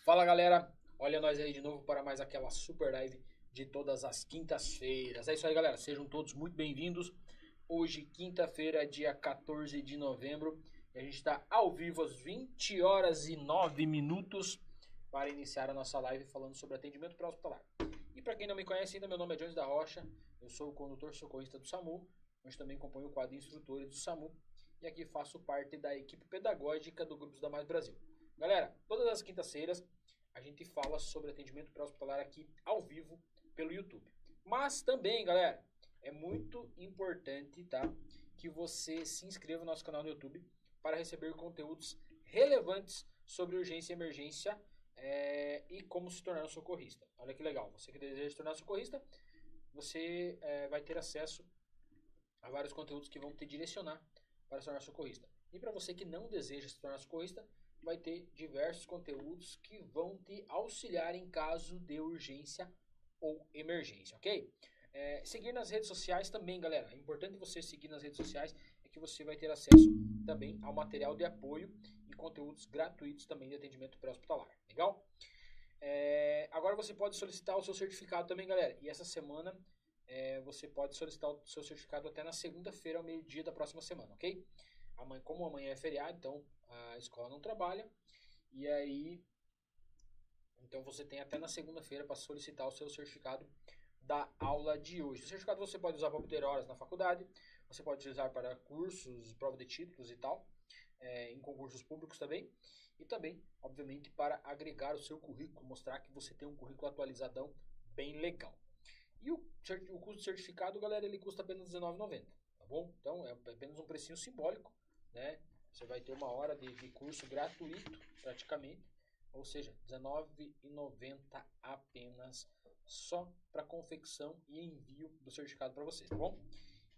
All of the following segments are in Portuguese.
Fala galera, olha nós aí de novo para mais aquela super live de todas as quintas-feiras. É isso aí galera, sejam todos muito bem-vindos. Hoje, quinta-feira, dia 14 de novembro, e a gente está ao vivo às 20 horas e 9 minutos para iniciar a nossa live falando sobre atendimento pré-hospitalar. E para quem não me conhece ainda, meu nome é Jones da Rocha, eu sou o condutor socorrista do SAMU, mas também componho o quadro de instrutores do SAMU e aqui faço parte da equipe pedagógica do Grupos da Mais Brasil. Galera, todas as quintas-feiras a gente fala sobre atendimento pré-hospitalar aqui ao vivo pelo YouTube. Mas também, galera, é muito importante, tá, que você se inscreva no nosso canal no YouTube para receber conteúdos relevantes sobre urgência e emergência e como se tornar um socorrista. Olha que legal, você que deseja se tornar socorrista, você vai ter acesso a vários conteúdos que vão te direcionar para se tornar socorrista. E para você que não deseja se tornar socorrista, vai ter diversos conteúdos que vão te auxiliar em caso de urgência ou emergência, ok? Seguir nas redes sociais também, galera. É importante você seguir nas redes sociais, é que você vai ter acesso também ao material de apoio e conteúdos gratuitos também de atendimento pré-hospitalar. Legal? Agora você pode solicitar o seu certificado também, galera. E essa semana você pode solicitar o seu certificado até na segunda-feira, ao meio-dia da próxima semana, ok? Como amanhã é feriado, então a escola não trabalha. E aí, então você tem até na segunda-feira para solicitar o seu certificado da aula de hoje. O certificado você pode usar para obter horas na faculdade, você pode utilizar para cursos, prova de títulos e tal, em concursos públicos também. E também, obviamente, para agregar o seu currículo, mostrar que você tem um currículo atualizadão bem legal. E o custo do certificado, galera, ele custa apenas R$19,90, tá bom? Então é apenas um precinho simbólico, né? Você vai ter uma hora de curso gratuito, praticamente, ou seja, R$19,90 apenas, só para confecção e envio do certificado para vocês, tá bom?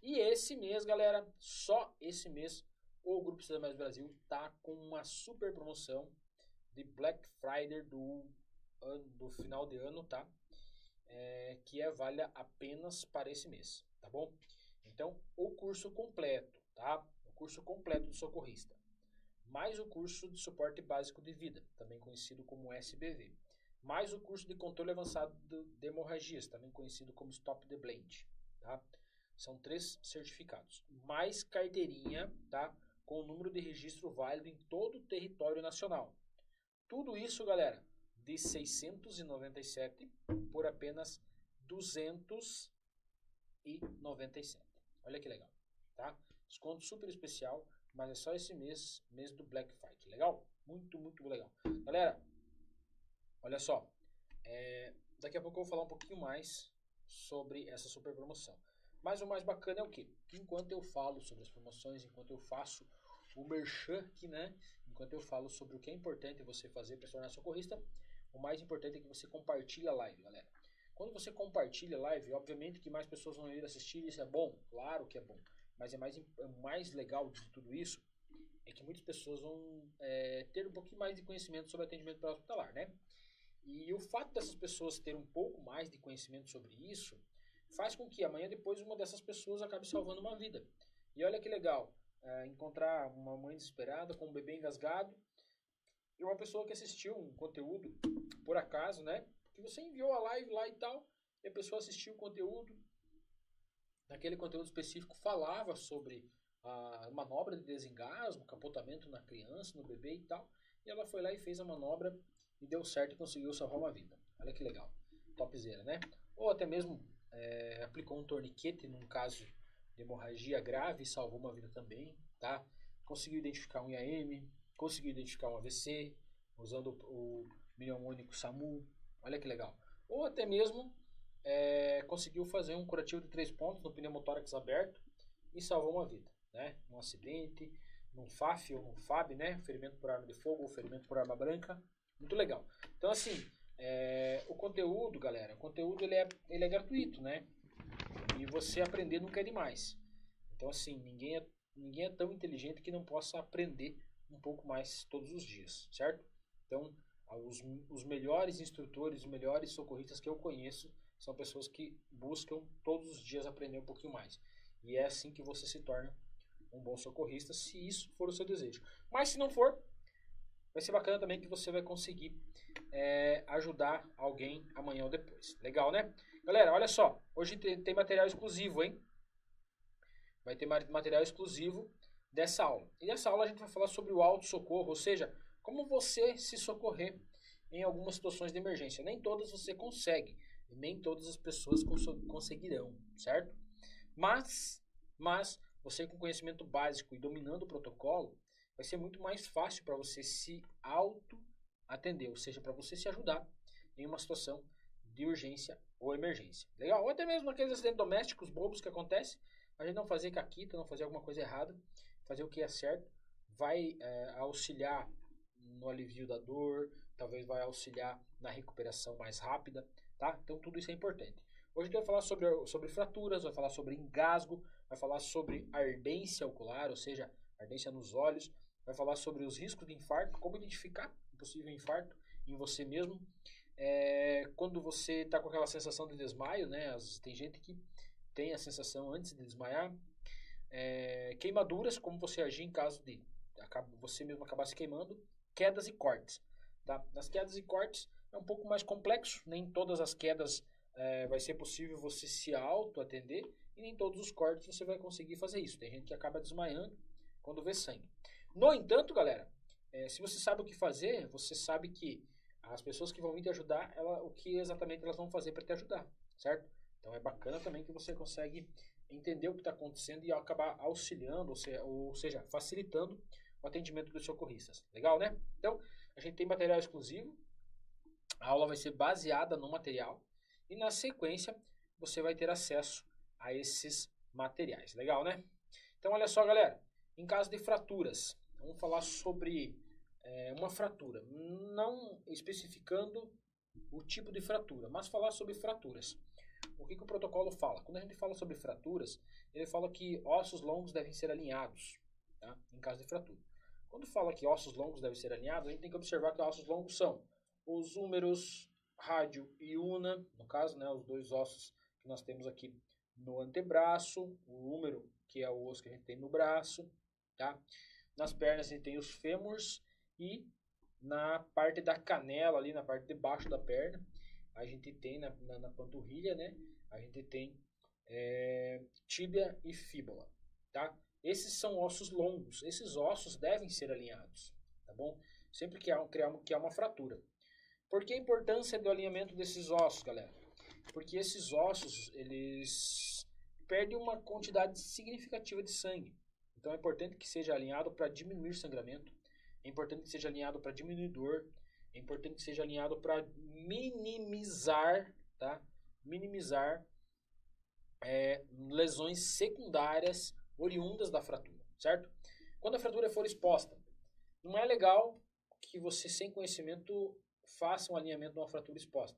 E esse mês, galera, só esse mês, o Grupo Cidadão Mais Brasil tá com uma super promoção de Black Friday do final de ano, tá? Que vale apenas para esse mês, tá bom? Então, o curso completo, tá? O curso completo do socorrista, mais o curso de suporte básico de vida, também conhecido como SBV, mais o curso de controle avançado de hemorragias, também conhecido como Stop the Bleed, tá? São 3 certificados, mais carteirinha, tá? Com o número de registro válido em todo o território nacional. Tudo isso, galera, de 697 por apenas 297. Olha que legal, tá? Desconto super especial, mas é só esse mês do Black Friday, legal? Muito, muito legal. Galera, olha só, daqui a pouco eu vou falar um pouquinho mais sobre essa super promoção. Mas o mais bacana é o quê? Que enquanto eu falo sobre as promoções, enquanto eu faço o merchan aqui, né? Enquanto eu falo sobre o que é importante você fazer para se tornar socorrista, o mais importante é que você compartilhe a live, galera. Quando você compartilha a live, obviamente que mais pessoas vão ir assistir, isso é bom, claro que é bom. Mas o mais legal de tudo isso é que muitas pessoas vão ter um pouquinho mais de conhecimento sobre atendimento pré-hospitalar, né? E o fato dessas pessoas terem um pouco mais de conhecimento sobre isso faz com que amanhã depois uma dessas pessoas acabe salvando uma vida. E olha que legal, encontrar uma mãe desesperada com um bebê engasgado e uma pessoa que assistiu um conteúdo, por acaso, né? Que você enviou a live lá e tal, e a pessoa assistiu o conteúdo, naquele conteúdo específico falava sobre a manobra de desengasgo, capotamento na criança, no bebê e tal, e ela foi lá e fez a manobra e deu certo e conseguiu salvar uma vida. Olha que legal, topzera, né? Ou até mesmo aplicou um torniquete num caso de hemorragia grave e salvou uma vida também, tá? Conseguiu identificar um IAM, conseguiu identificar um AVC, usando o mnemônico SAMU, olha que legal. Ou até mesmo conseguiu fazer um curativo de 3 pontos no pneumotórax aberto e salvou uma vida, né? Num acidente, num FAF ou num FAB, né? Ferimento por arma de fogo ou ferimento por arma branca. Muito legal. Então, assim, o conteúdo, galera, ele é gratuito, né? E você aprender nunca é demais. Então, assim, ninguém é tão inteligente que não possa aprender um pouco mais todos os dias, certo? Então, os melhores instrutores, os melhores socorristas que eu conheço são pessoas que buscam todos os dias aprender um pouquinho mais. E é assim que você se torna um bom socorrista, se isso for o seu desejo. Mas se não for, vai ser bacana também que você vai conseguir ajudar alguém amanhã ou depois. Legal, né? Galera, olha só. Hoje tem material exclusivo, hein? Vai ter material exclusivo dessa aula. E nessa aula a gente vai falar sobre o auto-socorro, ou seja, como você se socorrer em algumas situações de emergência. Nem todas você consegue, e nem todas as pessoas conseguirão, certo? Mas você com conhecimento básico e dominando o protocolo, vai ser muito mais fácil para você se auto-atender, ou seja, para você se ajudar em uma situação de urgência ou emergência. Legal? Ou até mesmo aqueles acidentes domésticos bobos que acontecem, a gente não fazer caquita, não fazer alguma coisa errada, fazer o que é certo, vai auxiliar no alivio da dor, talvez vai auxiliar na recuperação mais rápida, tá? Então tudo isso é importante. Hoje eu quero falar sobre fraturas, vai falar sobre engasgo, vai falar sobre ardência ocular, ou seja, ardência nos olhos, vai falar sobre os riscos de infarto, como identificar um possível infarto em você mesmo. Quando você está com aquela sensação de desmaio, né? Tem gente que tem a sensação antes de desmaiar. Queimaduras, como você agir em caso de você mesmo acabar se queimando. Quedas e cortes. Tá? Nas quedas e cortes é um pouco mais complexo, nem todas as quedas vai ser possível você se auto-atender e nem todos os cortes você vai conseguir fazer isso. Tem gente que acaba desmaiando quando vê sangue. No entanto, galera, se você sabe o que fazer, você sabe que as pessoas que vão vir te ajudar, o que exatamente elas vão fazer para te ajudar, certo? Então é bacana também que você consegue entender o que está acontecendo e acabar auxiliando, ou seja, facilitando o atendimento dos socorristas. Legal, né? Então, a gente tem material exclusivo, a aula vai ser baseada no material e na sequência você vai ter acesso a esses materiais. Legal, né? Então, olha só, galera, em caso de fraturas, vamos falar sobre uma fratura, não especificando o tipo de fratura, mas falar sobre fraturas. O que o protocolo fala? Quando a gente fala sobre fraturas, ele fala que ossos longos devem ser alinhados, tá? Em caso de fratura. Quando fala que ossos longos devem ser alinhados, a gente tem que observar que ossos longos são os húmeros, rádio e una, no caso, né, os dois ossos que nós temos aqui no antebraço, o húmero, que é o osso que a gente tem no braço, tá? Nas pernas a gente tem os fêmurs e na parte da canela, ali na parte de baixo da perna, a gente tem na panturrilha, né? A gente tem tíbia e fíbula, tá? Esses são ossos longos. Esses ossos devem ser alinhados, tá bom? Sempre que há uma fratura. Por que a importância do alinhamento desses ossos, galera? Porque esses ossos, eles perdem uma quantidade significativa de sangue. Então é importante que seja alinhado para diminuir sangramento. É importante que seja alinhado para diminuir dor. É importante que seja alinhado para minimizar, tá? Minimizar lesões secundárias oriundas da fratura, certo? Quando a fratura for exposta, não é legal que você, sem conhecimento, faça um alinhamento de uma fratura exposta.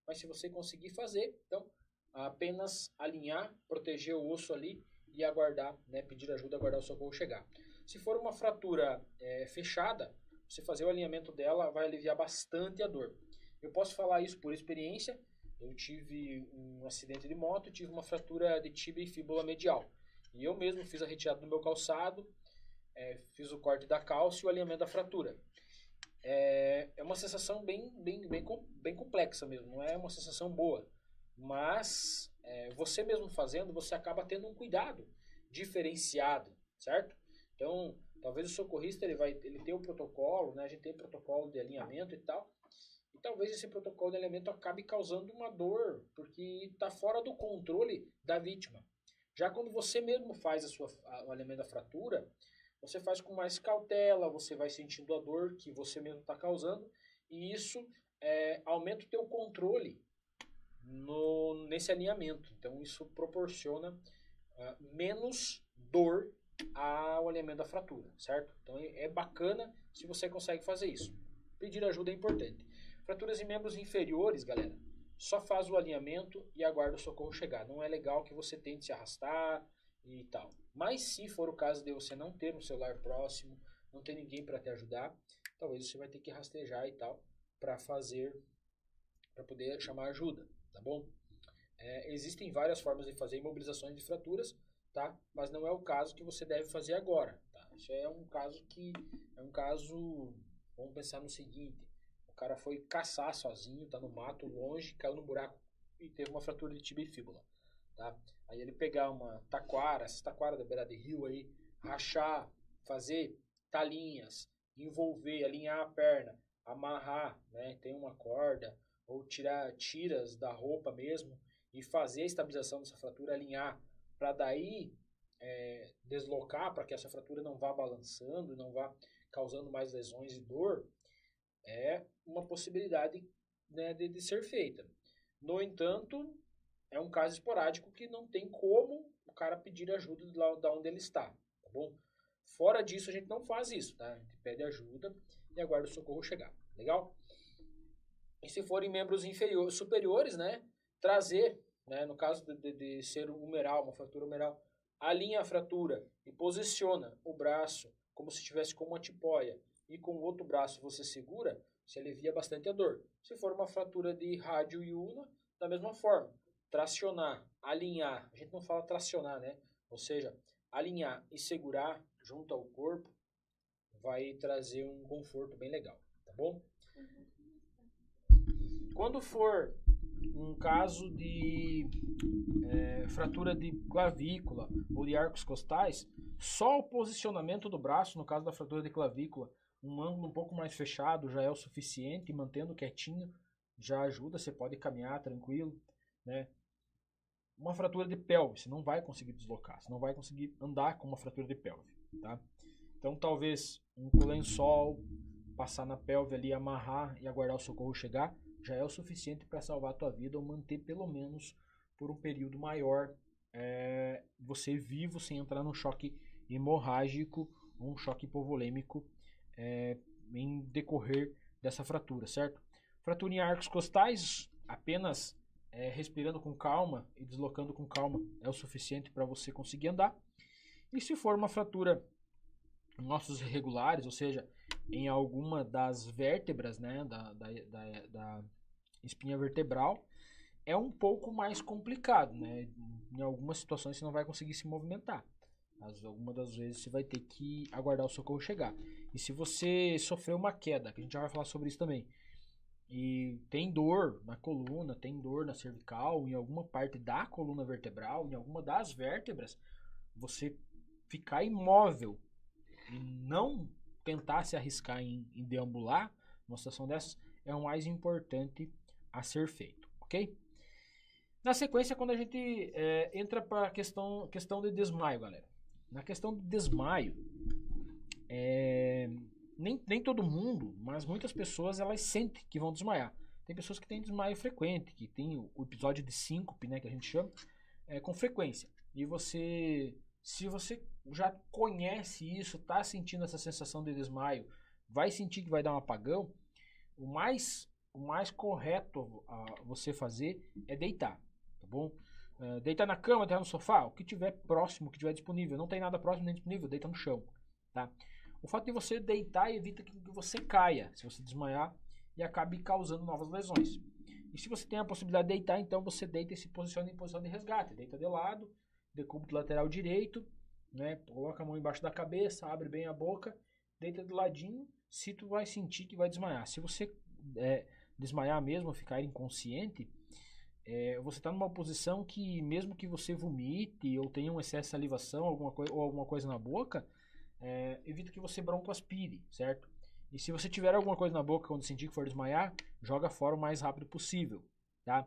Mas se você conseguir fazer, então, apenas alinhar, proteger o osso ali e aguardar, né, pedir ajuda, aguardar o socorro chegar. Se for uma fratura fechada, você fazer o alinhamento dela vai aliviar bastante a dor. Eu posso falar isso por experiência. Eu tive um acidente de moto, tive uma fratura de tíbia e fíbula medial. E eu mesmo fiz a retirada do meu calçado, fiz o corte da calça e o alinhamento da fratura. É uma sensação bem complexa mesmo, não é uma sensação boa. Mas você mesmo fazendo, você acaba tendo um cuidado diferenciado, certo? Então, talvez o socorrista ele tem o protocolo, né? A gente tem o protocolo de alinhamento e tal. E talvez esse protocolo de alinhamento acabe causando uma dor, porque está fora do controle da vítima. Já quando você mesmo faz o alinhamento da fratura, você faz com mais cautela, você vai sentindo a dor que você mesmo está causando, e isso aumenta o teu controle nesse alinhamento. Então isso proporciona menos dor ao alinhamento da fratura, certo? Então é bacana se você consegue fazer isso. Pedir ajuda é importante. Fraturas em membros inferiores, galera, só faz o alinhamento e aguarda o socorro chegar. Não é legal que você tente se arrastar e tal. Mas se for o caso de você não ter um celular próximo, não ter ninguém para te ajudar, talvez você vai ter que rastejar e tal para poder chamar ajuda, tá bom? Existem várias formas de fazer imobilizações de fraturas, tá? Mas não é o caso que você deve fazer agora, tá? Isso é um caso vamos pensar no seguinte, cara foi caçar sozinho, tá no mato, longe, caiu no buraco e teve uma fratura de tíbia e fíbula, tá? Aí ele pegar uma taquara, essa taquara da beira de rio aí, rachar, fazer talinhas, envolver, alinhar a perna, amarrar, né? Tem uma corda, ou tirar tiras da roupa mesmo e fazer a estabilização dessa fratura, alinhar, para daí deslocar, para que essa fratura não vá balançando, não vá causando mais lesões e dor, é uma possibilidade, né, de ser feita. No entanto, é um caso esporádico que não tem como o cara pedir ajuda da onde ele está, tá bom? Fora disso, a gente não faz isso, tá? A gente pede ajuda e aguarda o socorro chegar, legal? E se forem membros superiores, né, trazer, né, no caso de ser um humeral, uma fratura humeral, alinha a fratura e posiciona o braço como se estivesse com uma tipóia e com o outro braço você segura, se alivia bastante a dor. Se for uma fratura de rádio e ulna, da mesma forma, tracionar, alinhar, a gente não fala tracionar, né? Ou seja, alinhar e segurar junto ao corpo vai trazer um conforto bem legal, tá bom? Quando for um caso de fratura de clavícula ou de arcos costais, só o posicionamento do braço, no caso da fratura de clavícula, um ângulo um pouco mais fechado já é o suficiente, mantendo quietinho já ajuda, você pode caminhar tranquilo, né? Uma fratura de pelve, você não vai conseguir deslocar, você não vai conseguir andar com uma fratura de pelve, tá? Então talvez um lençol, passar na pelve ali, amarrar e aguardar o socorro chegar, já é o suficiente para salvar a tua vida ou manter pelo menos por um período maior você vivo sem entrar num choque hemorrágico ou um choque hipovolêmico em decorrer dessa fratura, certo? Fratura em arcos costais, apenas respirando com calma e deslocando com calma é o suficiente para você conseguir andar. E se for uma fratura em ossos irregulares, ou seja, em alguma das vértebras, né, da espinha vertebral, é um pouco mais complicado, né? Em algumas situações você não vai conseguir se movimentar. Mas algumas das vezes você vai ter que aguardar o socorro chegar. E se você sofreu uma queda, que a gente já vai falar sobre isso também, e tem dor na coluna, tem dor na cervical, em alguma parte da coluna vertebral, em alguma das vértebras, você ficar imóvel e não tentar se arriscar em deambular numa situação dessas é o mais importante a ser feito, ok? Na sequência, quando a gente entra para a questão de desmaio, galera. Na questão do desmaio, nem todo mundo, mas muitas pessoas elas sentem que vão desmaiar. Tem pessoas que têm desmaio frequente, que tem o episódio de síncope, né, que a gente chama, com frequência. E se você já conhece isso, está sentindo essa sensação de desmaio, vai sentir que vai dar um apagão, o mais correto a você fazer é deitar, tá bom? Deitar na cama, deitar no sofá, o que tiver próximo, o que tiver disponível. Não tem nada próximo nem disponível, deita no chão, tá? O fato de você deitar evita que você caia, se você desmaiar, e acabe causando novas lesões. E se você tem a possibilidade de deitar, então você deita e se posiciona em posição de resgate. Deita de lado, decúbito lateral direito, né? Coloca a mão embaixo da cabeça, abre bem a boca, deita do ladinho, se tu vai sentir que vai desmaiar. Se você desmaiar mesmo, ficar inconsciente, você está numa posição que mesmo que você vomite ou tenha um excesso de salivação ou alguma coisa na boca, evita que você broncoaspire, certo? E se você tiver alguma coisa na boca quando sentir que for desmaiar, joga fora o mais rápido possível, tá?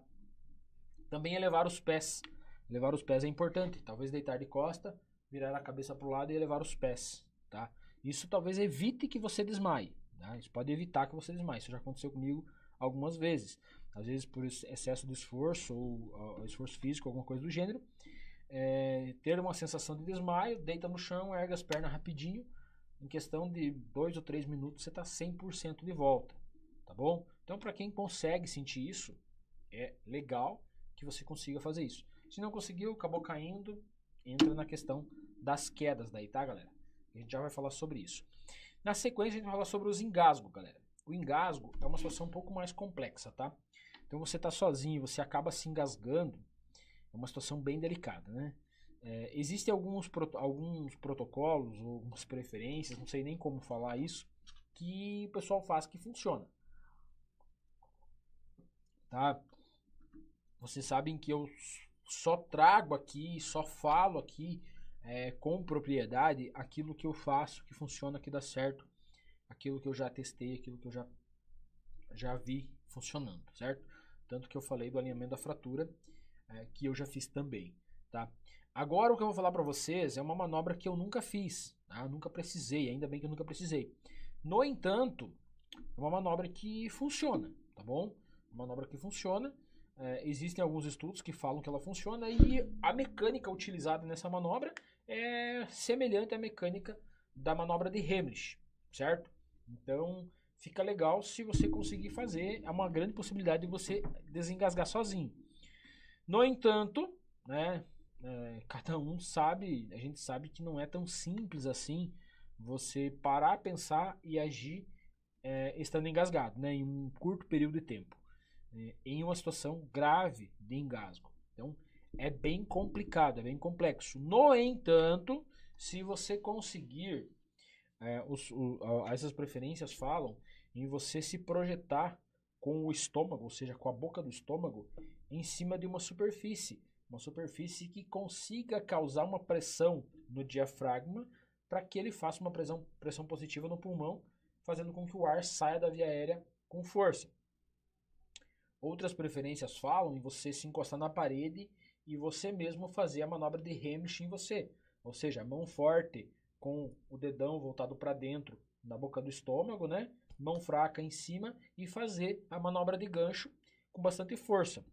Também elevar os pés. Elevar os pés é importante. Talvez deitar de costa, virar a cabeça para o lado e elevar os pés, tá? Isso talvez evite que você desmaie, tá? Isso pode evitar que você desmaie. Isso já aconteceu comigo algumas vezes. Às vezes por excesso de esforço ou esforço físico, alguma coisa do gênero. Ter uma sensação de desmaio, deita no chão, erga as pernas rapidinho. Em questão de 2 ou 3 minutos você está 100% de volta, tá bom? Então para quem consegue sentir isso, é legal que você consiga fazer isso. Se não conseguiu, acabou caindo, entra na questão das quedas daí, tá, galera? A gente já vai falar sobre isso. Na sequência, a gente vai falar sobre os engasgos, galera. O engasgo é uma situação um pouco mais complexa, tá? Então você tá sozinho, você acaba se engasgando, é uma situação bem delicada, né? Existem alguns protocolos, ou algumas preferências, não sei nem como falar isso, que o pessoal faz que funciona. tá? Vocês sabem que eu só trago aqui, só falo aqui com propriedade aquilo que eu faço, que funciona, que dá certo, aquilo que eu já testei, aquilo que eu já vi funcionando, certo? Tanto que eu falei do alinhamento da fratura, que eu já fiz também, tá? Agora o que eu vou falar para vocês é uma manobra que eu nunca fiz, tá? Eu nunca precisei, ainda bem que eu nunca precisei. No entanto, é uma manobra que funciona, tá bom? Uma manobra que funciona. Existem alguns estudos que falam que ela funciona e a mecânica utilizada nessa manobra é semelhante à mecânica da manobra de Heimlich, certo? Então fica legal se você conseguir fazer, é uma grande possibilidade de você desengasgar sozinho. No entanto, né, cada um sabe, a gente sabe que não é tão simples assim você parar, pensar e agir estando engasgado, né, em um curto período de tempo, em uma situação grave de engasgo. Então, é bem complicado, é bem complexo. No entanto, se você conseguir, essas preferências falam em você se projetar com o estômago, ou seja, com a boca do estômago, em cima de uma superfície que consiga causar uma pressão no diafragma para que ele faça uma pressão positiva no pulmão, fazendo com que o ar saia da via aérea com força. Outras preferências falam em você se encostar na parede e você mesmo fazer a manobra de Heimlich em você. Ou seja, mão forte com o dedão voltado para dentro na boca do estômago, né? Mão fraca em cima e fazer a manobra de gancho com bastante força.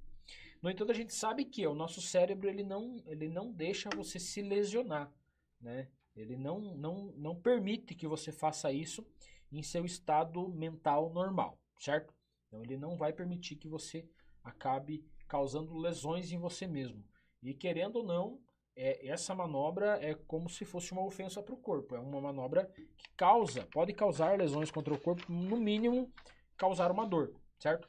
No entanto, a gente sabe que o nosso cérebro ele não deixa você se lesionar, né? Ele não permite que você faça isso em seu estado mental normal, certo? Então ele não vai permitir que você acabe causando lesões em você mesmo. E querendo ou não, essa manobra é como se fosse uma ofensa para o corpo. É uma manobra que pode causar lesões contra o corpo, no mínimo causar uma dor, certo?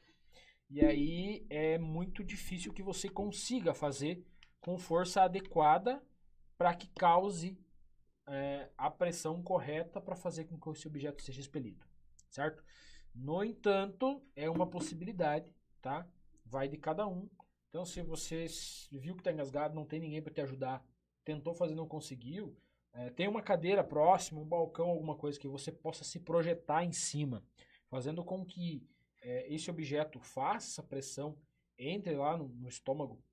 E aí é muito difícil que você consiga fazer com força adequada para que cause a pressão correta para fazer com que esse objeto seja expelido, certo? No entanto, é uma possibilidade, tá? Vai de cada um. Então, se você viu que está engasgado, não tem ninguém para te ajudar, tentou fazer e não conseguiu, tem uma cadeira próxima, um balcão, alguma coisa que você possa se projetar em cima, fazendo com que esse objeto faça pressão, entre lá no estômago,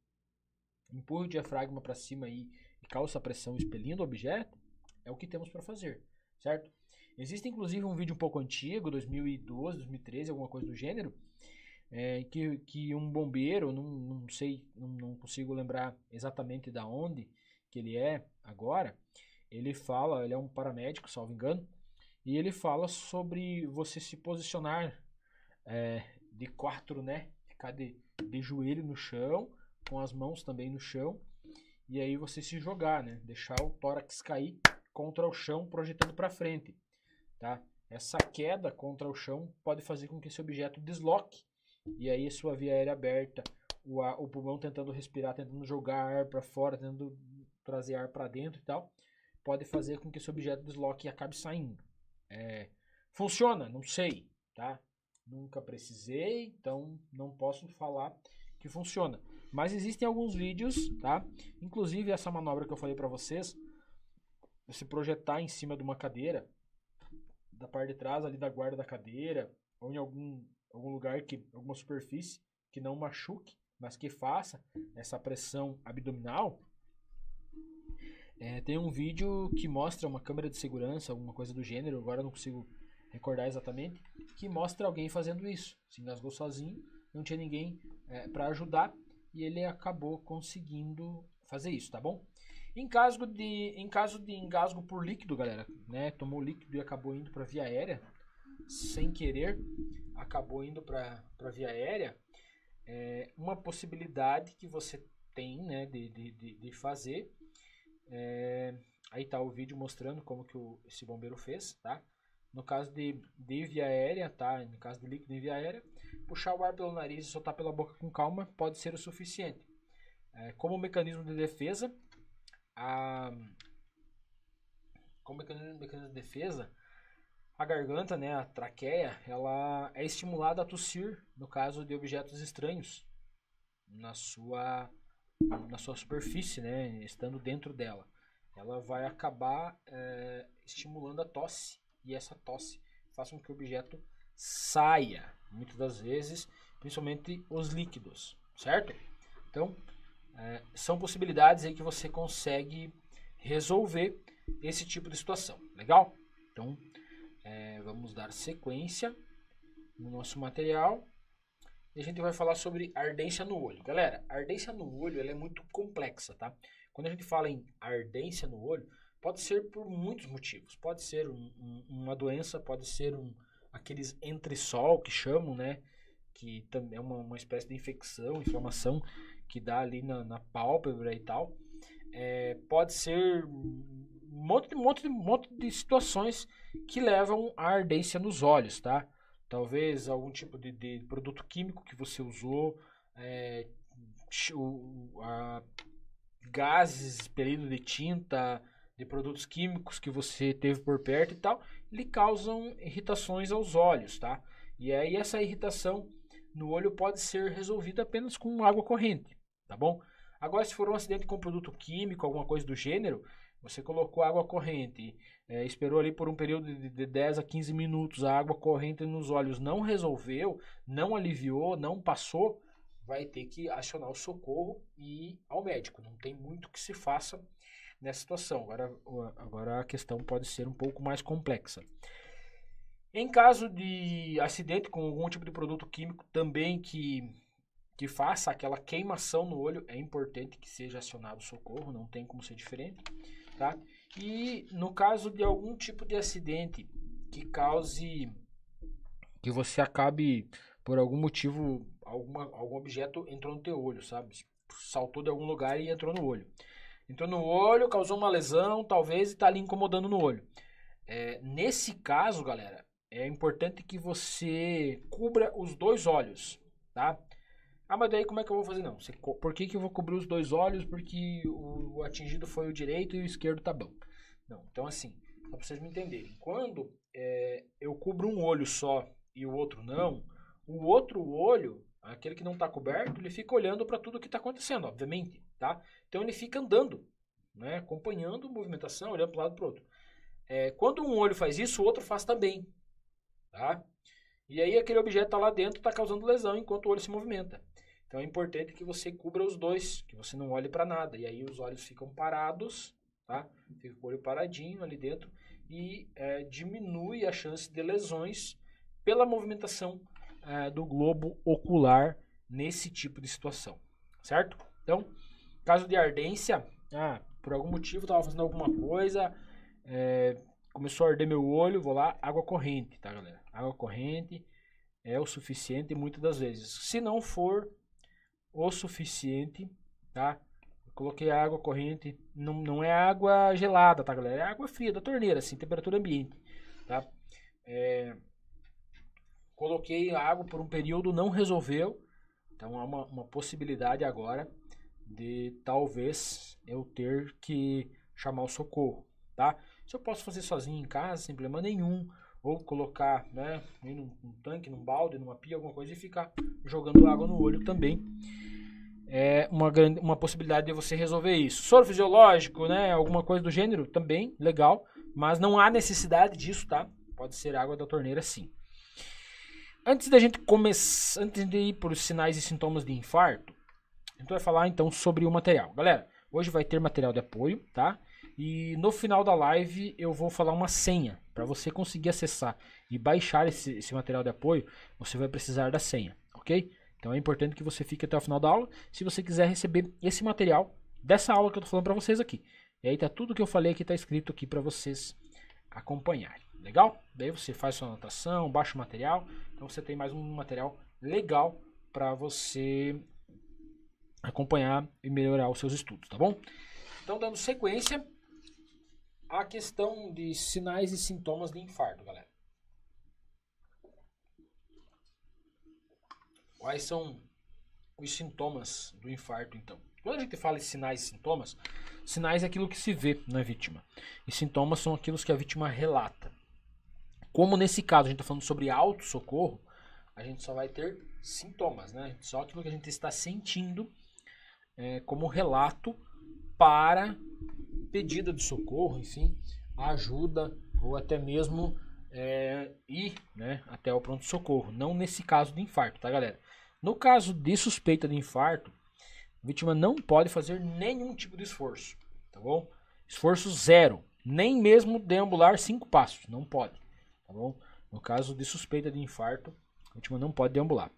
empurre o diafragma para cima e cause essa pressão expelindo o objeto, é o que temos para fazer, certo? Existe inclusive um vídeo um pouco antigo, 2012, 2013, alguma coisa do gênero, que um bombeiro, não sei, não consigo lembrar exatamente da onde que ele é agora, ele é um paramédico, salvo engano, e ele fala sobre você se posicionar de quatro, né? Ficar de joelho no chão, com as mãos também no chão, e aí você se jogar, né? Deixar o tórax cair contra o chão, projetando para frente, tá? Essa queda contra o chão pode fazer com que esse objeto desloque, e aí a sua via aérea aberta, o pulmão tentando respirar, tentando jogar ar para fora, tentando trazer ar para dentro e tal, pode fazer com que esse objeto desloque e acabe saindo. Funciona? Não sei, tá? Nunca precisei, então não posso falar que funciona. Mas existem alguns vídeos, tá? Inclusive essa manobra que eu falei para vocês, você projetar em cima de uma cadeira, da parte de trás ali da guarda da cadeira, ou em algum lugar, alguma superfície que não machuque, mas que faça essa pressão abdominal. Tem um vídeo que mostra uma câmera de segurança, alguma coisa do gênero, agora eu não consigo recordar exatamente, que mostra alguém fazendo isso. Se engasgou sozinho, não tinha ninguém para ajudar e ele acabou conseguindo fazer isso, tá bom? Em caso de engasgo por líquido, galera, né, tomou líquido e acabou indo para via aérea, sem querer, acabou indo para via aérea, uma possibilidade que você tem, né, de fazer. Aí tá o vídeo mostrando como que esse bombeiro fez, tá? No caso de via aérea, tá? No caso de líquido em via aérea, puxar o ar pelo nariz e soltar pela boca com calma pode ser o suficiente. Como mecanismo de defesa, A garganta, né, a traqueia, ela é estimulada a tossir no caso de objetos estranhos na sua superfície, né, estando dentro dela. Ela vai acabar estimulando a tosse, e essa tosse faz com que o objeto saia, muitas das vezes, principalmente os líquidos, certo? Então, são possibilidades aí que você consegue resolver esse tipo de situação, legal? Então, vamos dar sequência no nosso material. E a gente vai falar sobre ardência no olho. Galera, a ardência no olho ela é muito complexa, tá? Quando a gente fala em ardência no olho, pode ser por muitos motivos. Pode ser uma doença, pode ser aqueles entresol que chamam, né? Que também é uma espécie de infecção, inflamação que dá ali na pálpebra e tal. Pode ser um monte de situações que levam à ardência nos olhos, tá? Talvez algum tipo de produto químico que você usou, gases expelidos de tinta, de produtos químicos que você teve por perto e tal, lhe causam irritações aos olhos, tá? E aí essa irritação no olho pode ser resolvida apenas com água corrente, tá bom? Agora, se for um acidente com produto químico, alguma coisa do gênero, você colocou água corrente, esperou ali por um período de 10 a 15 minutos, a água corrente nos olhos não resolveu, não aliviou, não passou, vai ter que acionar o socorro e ir ao médico. Não tem muito que se faça nessa situação. Agora a questão pode ser um pouco mais complexa. Em caso de acidente com algum tipo de produto químico também que faça aquela queimação no olho, é importante que seja acionado o socorro, não tem como ser diferente, tá? E no caso de algum tipo de acidente que cause que você acabe, por algum motivo, algum objeto entrou no teu olho, sabe? Saltou de algum lugar e entrou no olho. Entrou no olho, causou uma lesão, talvez, e está ali incomodando no olho. Nesse caso, galera, é importante que você cubra os dois olhos, tá? Ah, mas daí como é que eu vou fazer? Não, por que eu vou cobrir os dois olhos? Porque o atingido foi o direito e o esquerdo tá bom. Não, então assim, só pra vocês me entenderem. Quando eu cubro um olho só e o outro não, o outro olho, aquele que não está coberto, ele fica olhando para tudo que está acontecendo, obviamente, tá? Então ele fica andando, né, acompanhando a movimentação, olhando para um lado e para o outro. Quando um olho faz isso, o outro faz também, tá? E aí aquele objeto está lá dentro, está causando lesão enquanto o olho se movimenta. Então é importante que você cubra os dois, que você não olhe para nada. E aí os olhos ficam parados, tá? Fica o olho paradinho ali dentro e diminui a chance de lesões pela movimentação do globo ocular nesse tipo de situação, certo? Então, caso de ardência, por algum motivo estava fazendo alguma coisa, começou a arder meu olho, vou lá, água corrente, tá, galera? Água corrente é o suficiente muitas das vezes. Se não for o suficiente, tá? Eu coloquei a água corrente, não é água gelada, tá, galera? É água fria da torneira, assim, temperatura ambiente, tá? Coloquei a água por um período, não resolveu, então há uma possibilidade agora de talvez eu ter que chamar o socorro, tá? Se eu posso fazer sozinho em casa, sem problema nenhum, ou colocar, né, num tanque, num balde, numa pia, alguma coisa e ficar jogando água no olho também. É uma possibilidade de você resolver isso. Soro fisiológico, né, alguma coisa do gênero, também, legal, mas não há necessidade disso, tá? Pode ser água da torneira, sim. Antes da gente começar, antes de ir para os sinais e sintomas de infarto, a gente vai falar então sobre o material. Galera, hoje vai ter material de apoio, tá? E no final da live eu vou falar uma senha. Para você conseguir acessar e baixar esse material de apoio, você vai precisar da senha, ok? Então é importante que você fique até o final da aula se você quiser receber esse material dessa aula que eu tô falando para vocês aqui. E aí tá tudo que eu falei aqui, tá escrito aqui para vocês acompanharem. Legal? Daí você faz sua anotação, baixa o material. Então você tem mais um material legal para você acompanhar e melhorar os seus estudos, tá bom? Então, dando sequência à questão de sinais e sintomas de infarto, galera. Quais são os sintomas do infarto, então? Quando a gente fala em sinais e sintomas, sinais é aquilo que se vê na vítima. E sintomas são aquilo que a vítima relata. Como nesse caso a gente está falando sobre auto-socorro, a gente só vai ter sintomas, né? Só aquilo que a gente está sentindo como relato para pedido de socorro, enfim, ajuda ou até mesmo ir, né, até o pronto-socorro. Não nesse caso de infarto, tá, galera? No caso de suspeita de infarto, a vítima não pode fazer nenhum tipo de esforço, tá bom? Esforço zero, nem mesmo deambular 5 passos, não pode, tá bom? No caso de suspeita de infarto, a vítima não pode deambular.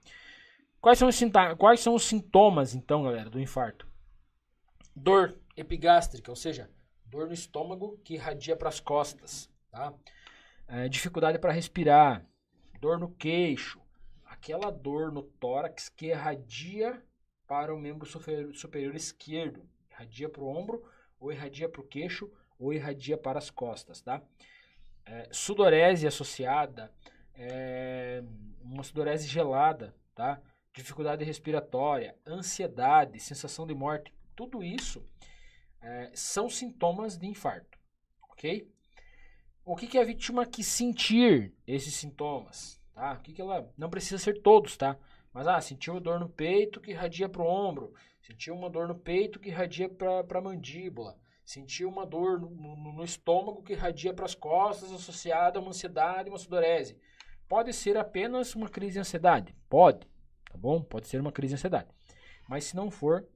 Quais são os sintomas, então, galera, do infarto? Dor epigástrica, ou seja, dor no estômago que irradia para as costas, tá? Dificuldade para respirar, dor no queixo, aquela dor no tórax que irradia para o membro superior esquerdo, irradia para o ombro, ou irradia para o queixo, ou irradia para as costas, tá? Sudorese associada, uma sudorese gelada, tá? Dificuldade respiratória, ansiedade, sensação de morte, tudo isso são sintomas de infarto, ok? O que a vítima quis sentir esses sintomas, tá? O que ela, não precisa ser todos, tá? Mas, sentiu dor no peito que irradia para o ombro, sentiu uma dor no peito que irradia para a mandíbula, sentiu uma dor no estômago que irradia para as costas associada a uma ansiedade, uma sudorese. Pode ser apenas uma crise de ansiedade, pode, tá bom? Pode ser uma crise de ansiedade. Mas se não for,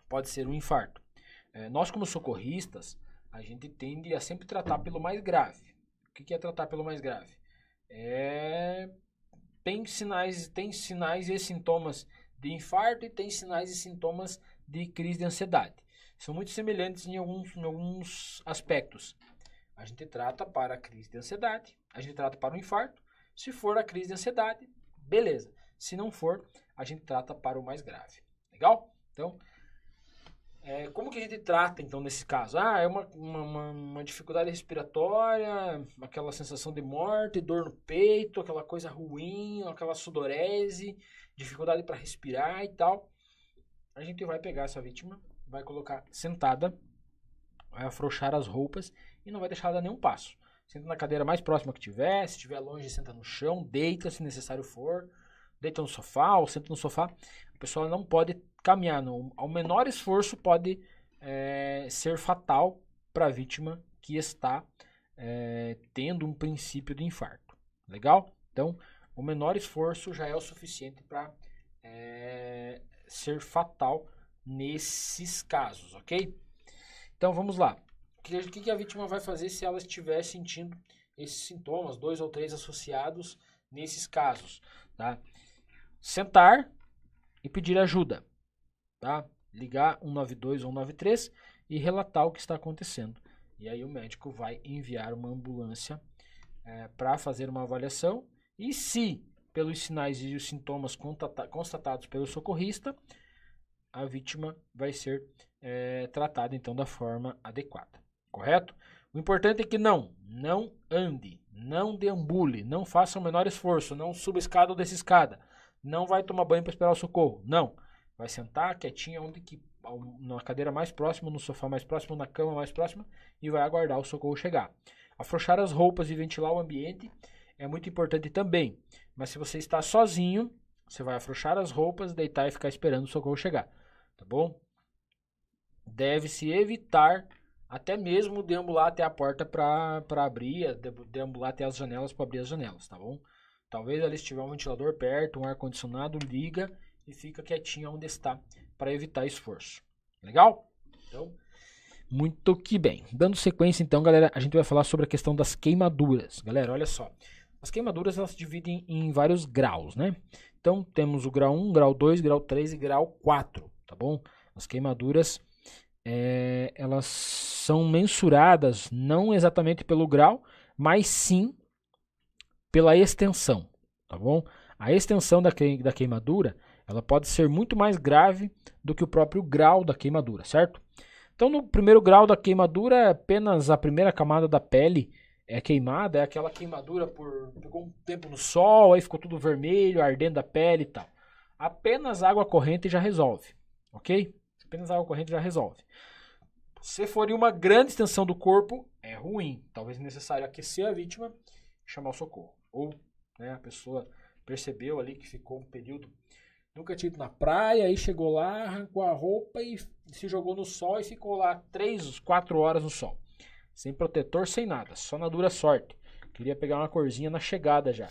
pode ser um infarto. Nós como socorristas, a gente tende a sempre tratar pelo mais grave. O que é tratar pelo mais grave? Tem sinais e sintomas de infarto e tem sinais e sintomas de crise de ansiedade. São muito semelhantes em alguns aspectos. A gente trata para a crise de ansiedade, a gente trata para o infarto. Se for a crise de ansiedade, beleza. Se não for, a gente trata para o mais grave. Legal? Então, como que a gente trata, então, nesse caso? É uma dificuldade respiratória, aquela sensação de morte, dor no peito, aquela coisa ruim, aquela sudorese, dificuldade para respirar e tal. A gente vai pegar essa vítima, vai colocar sentada, vai afrouxar as roupas e não vai deixar ela dar nenhum passo. Senta na cadeira mais próxima que tiver, se estiver longe, senta no chão, deita se necessário for, deita no sofá ou senta no sofá. A pessoa não pode caminhar, ao menor esforço pode ser fatal para a vítima que está tendo um princípio de infarto. Legal? Então, o menor esforço já é o suficiente para ser fatal nesses casos, ok? Então, vamos lá. O que a vítima vai fazer se ela estiver sentindo esses sintomas, 2 ou 3 associados nesses casos, tá? Sentar e pedir ajuda, tá? Ligar 192 ou 193 e relatar o que está acontecendo. E aí o médico vai enviar uma ambulância para fazer uma avaliação e se, pelos sinais e os sintomas constatados pelo socorrista, a vítima vai ser tratada então da forma adequada, correto? O importante é que não ande, não deambule, não faça o menor esforço, não suba escada ou desça escada, não vai tomar banho para esperar o socorro, não. Vai sentar quietinha na cadeira mais próxima, no sofá mais próximo, na cama mais próxima e vai aguardar o socorro chegar. Afrouxar as roupas e ventilar o ambiente é muito importante também, mas se você está sozinho, você vai afrouxar as roupas, deitar e ficar esperando o socorro chegar, tá bom? Deve-se evitar até mesmo deambular até a porta para abrir, deambular até as janelas para abrir as janelas, tá bom? Talvez ali estiver um ventilador perto, um ar-condicionado, liga e fica quietinho onde está para evitar esforço. Legal? Então, muito que bem. Dando sequência então, galera, a gente vai falar sobre a questão das queimaduras. Galera, olha só. As queimaduras, elas se dividem em vários graus, né? Então, temos o grau 1, grau 2, grau 3 e grau 4, tá bom? As queimaduras, elas são mensuradas não exatamente pelo grau, mas sim pela extensão, tá bom? A extensão da queimadura, ela pode ser muito mais grave do que o próprio grau da queimadura, certo? Então, no primeiro grau da queimadura, apenas a primeira camada da pele é queimada, é aquela queimadura pegou um tempo no sol, aí ficou tudo vermelho, ardendo a pele e tal. Apenas água corrente já resolve, ok? Apenas água corrente já resolve. Se for em uma grande extensão do corpo, é ruim. Talvez é necessário aquecer a vítima, chamar o socorro. Ou, né, a pessoa percebeu ali que ficou um período, nunca tinha ido na praia, aí chegou lá, arrancou a roupa e se jogou no sol e ficou lá 3, 4 horas no sol. Sem protetor, sem nada, só na dura sorte. Queria pegar uma corzinha na chegada já.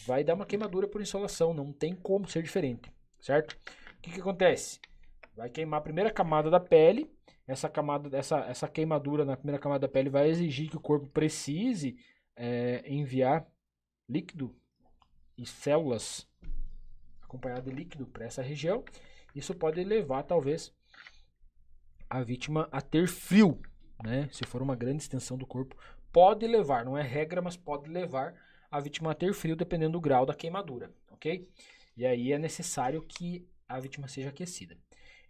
Vai dar uma queimadura por insolação, não tem como ser diferente, certo? O que acontece? Vai queimar a primeira camada da pele. Essa queimadura na primeira camada da pele vai exigir que o corpo precise enviar líquido e células acompanhado de líquido para essa região. Isso pode levar, talvez, a vítima a ter frio, né? Se for uma grande extensão do corpo, pode levar, não é regra, mas pode levar a vítima a ter frio, dependendo do grau da queimadura, ok? E aí é necessário que a vítima seja aquecida.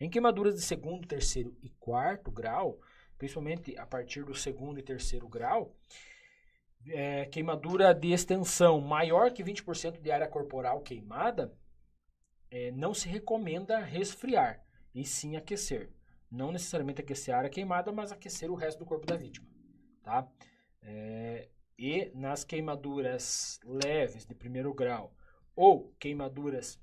Em queimaduras de segundo, terceiro e quarto grau, principalmente a partir do segundo e terceiro grau, queimadura de extensão maior que 20% de área corporal queimada, não se recomenda resfriar, e sim aquecer. Não necessariamente aquecer a área queimada, mas aquecer o resto do corpo da vítima. Tá? E nas queimaduras leves de primeiro grau, ou queimaduras